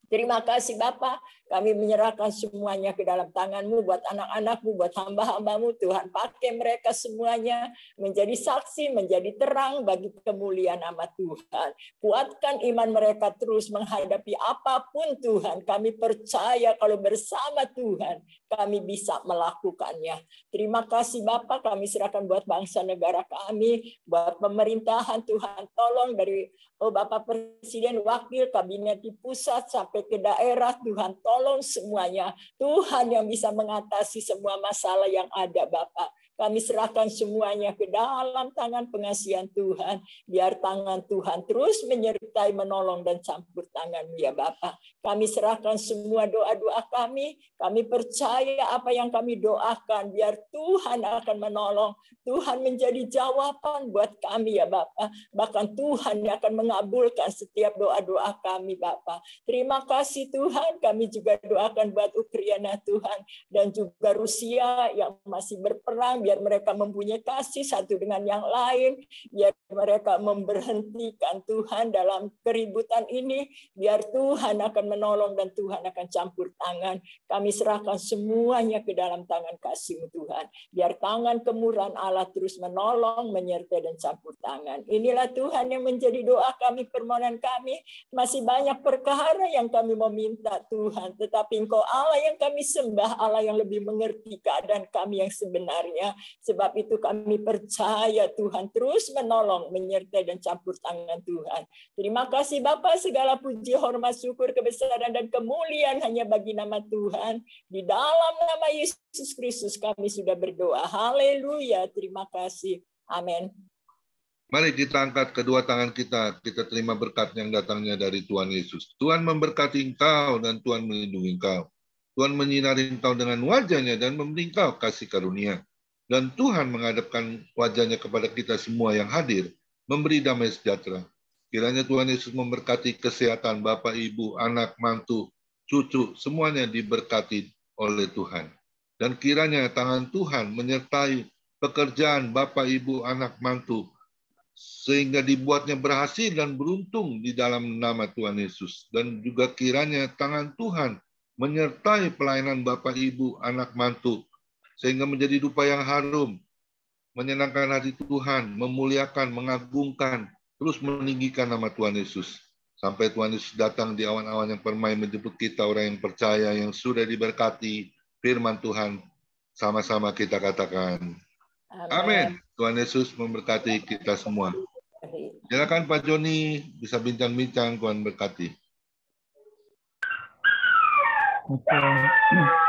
Terima kasih Bapak, kami menyerahkan semuanya ke dalam tangan-Mu, buat anak-anak-Mu, buat hamba-hamba-Mu. Tuhan pakai mereka semuanya menjadi saksi, menjadi terang bagi kemuliaan nama Tuhan. Kuatkan iman mereka terus menghadapi apapun Tuhan. Kami percaya kalau bersama Tuhan kami bisa melakukannya. Terima kasih Bapak, kami serahkan buat bangsa negara kami, buat pemerintahan Tuhan. Tolong dari Bapak Presiden, Wakil, Kabinet di pusat sampai ke daerah, Tuhan tolong semuanya. Tuhan yang bisa mengatasi semua masalah yang ada Bapak. Kami serahkan semuanya ke dalam tangan pengasihan Tuhan. Biar tangan Tuhan terus menyertai, menolong, dan campur tangan ya Bapak. Kami serahkan semua doa-doa kami. Kami percaya apa yang kami doakan. Biar Tuhan akan menolong. Tuhan menjadi jawaban buat kami ya Bapak. Bahkan Tuhan yang akan mengabulkan setiap doa-doa kami Bapak. Terima kasih Tuhan. Kami juga doakan buat Ukraina Tuhan. Dan juga Rusia yang masih berperang. Biar mereka mempunyai kasih satu dengan yang lain, biar mereka memberhentikan Tuhan dalam keributan ini, biar Tuhan akan menolong dan Tuhan akan campur tangan. Kami serahkan semuanya ke dalam tangan kasih-Mu Tuhan, biar tangan kemurahan Allah terus menolong, menyertai dan campur tangan. Inilah Tuhan yang menjadi doa kami, permohonan kami. Masih banyak perkara yang kami meminta Tuhan, tetapi Engkau Allah yang kami sembah, Allah yang lebih mengerti keadaan kami yang sebenarnya. Sebab itu kami percaya Tuhan terus menolong, menyertai dan campur tangan Tuhan. Terima kasih Bapa, segala puji, hormat, syukur, kebesaran dan kemuliaan hanya bagi nama Tuhan. Di dalam nama Yesus Kristus kami sudah berdoa. Haleluya. Terima kasih. Amin.
Mari kita angkat kedua tangan kita terima berkat yang datangnya dari Tuhan Yesus. Tuhan memberkati engkau dan Tuhan melindungi engkau. Tuhan menyinari engkau dengan wajah-Nya dan memberi engkau kasih karunia. Dan Tuhan menghadapkan wajah-Nya kepada kita semua yang hadir, memberi damai sejahtera. Kiranya Tuhan Yesus memberkati kesehatan Bapak, Ibu, anak, mantu, cucu, semuanya diberkati oleh Tuhan. Dan kiranya tangan Tuhan menyertai pekerjaan Bapak, Ibu, anak, mantu, sehingga dibuatnya berhasil dan beruntung di dalam nama Tuhan Yesus. Dan juga kiranya tangan Tuhan menyertai pelayanan Bapak, Ibu, anak, mantu, sehingga menjadi dupa yang harum, menyenangkan hati Tuhan, memuliakan, mengagungkan, terus meninggikan nama Tuhan Yesus. Sampai Tuhan Yesus datang di awan-awan yang permai menjemput kita, orang yang percaya, yang sudah diberkati firman Tuhan. Sama-sama kita katakan, amin. Tuhan Yesus memberkati kita semua. Silakan Pak Joni, bisa bincang-bincang, Tuhan berkati.
Oke.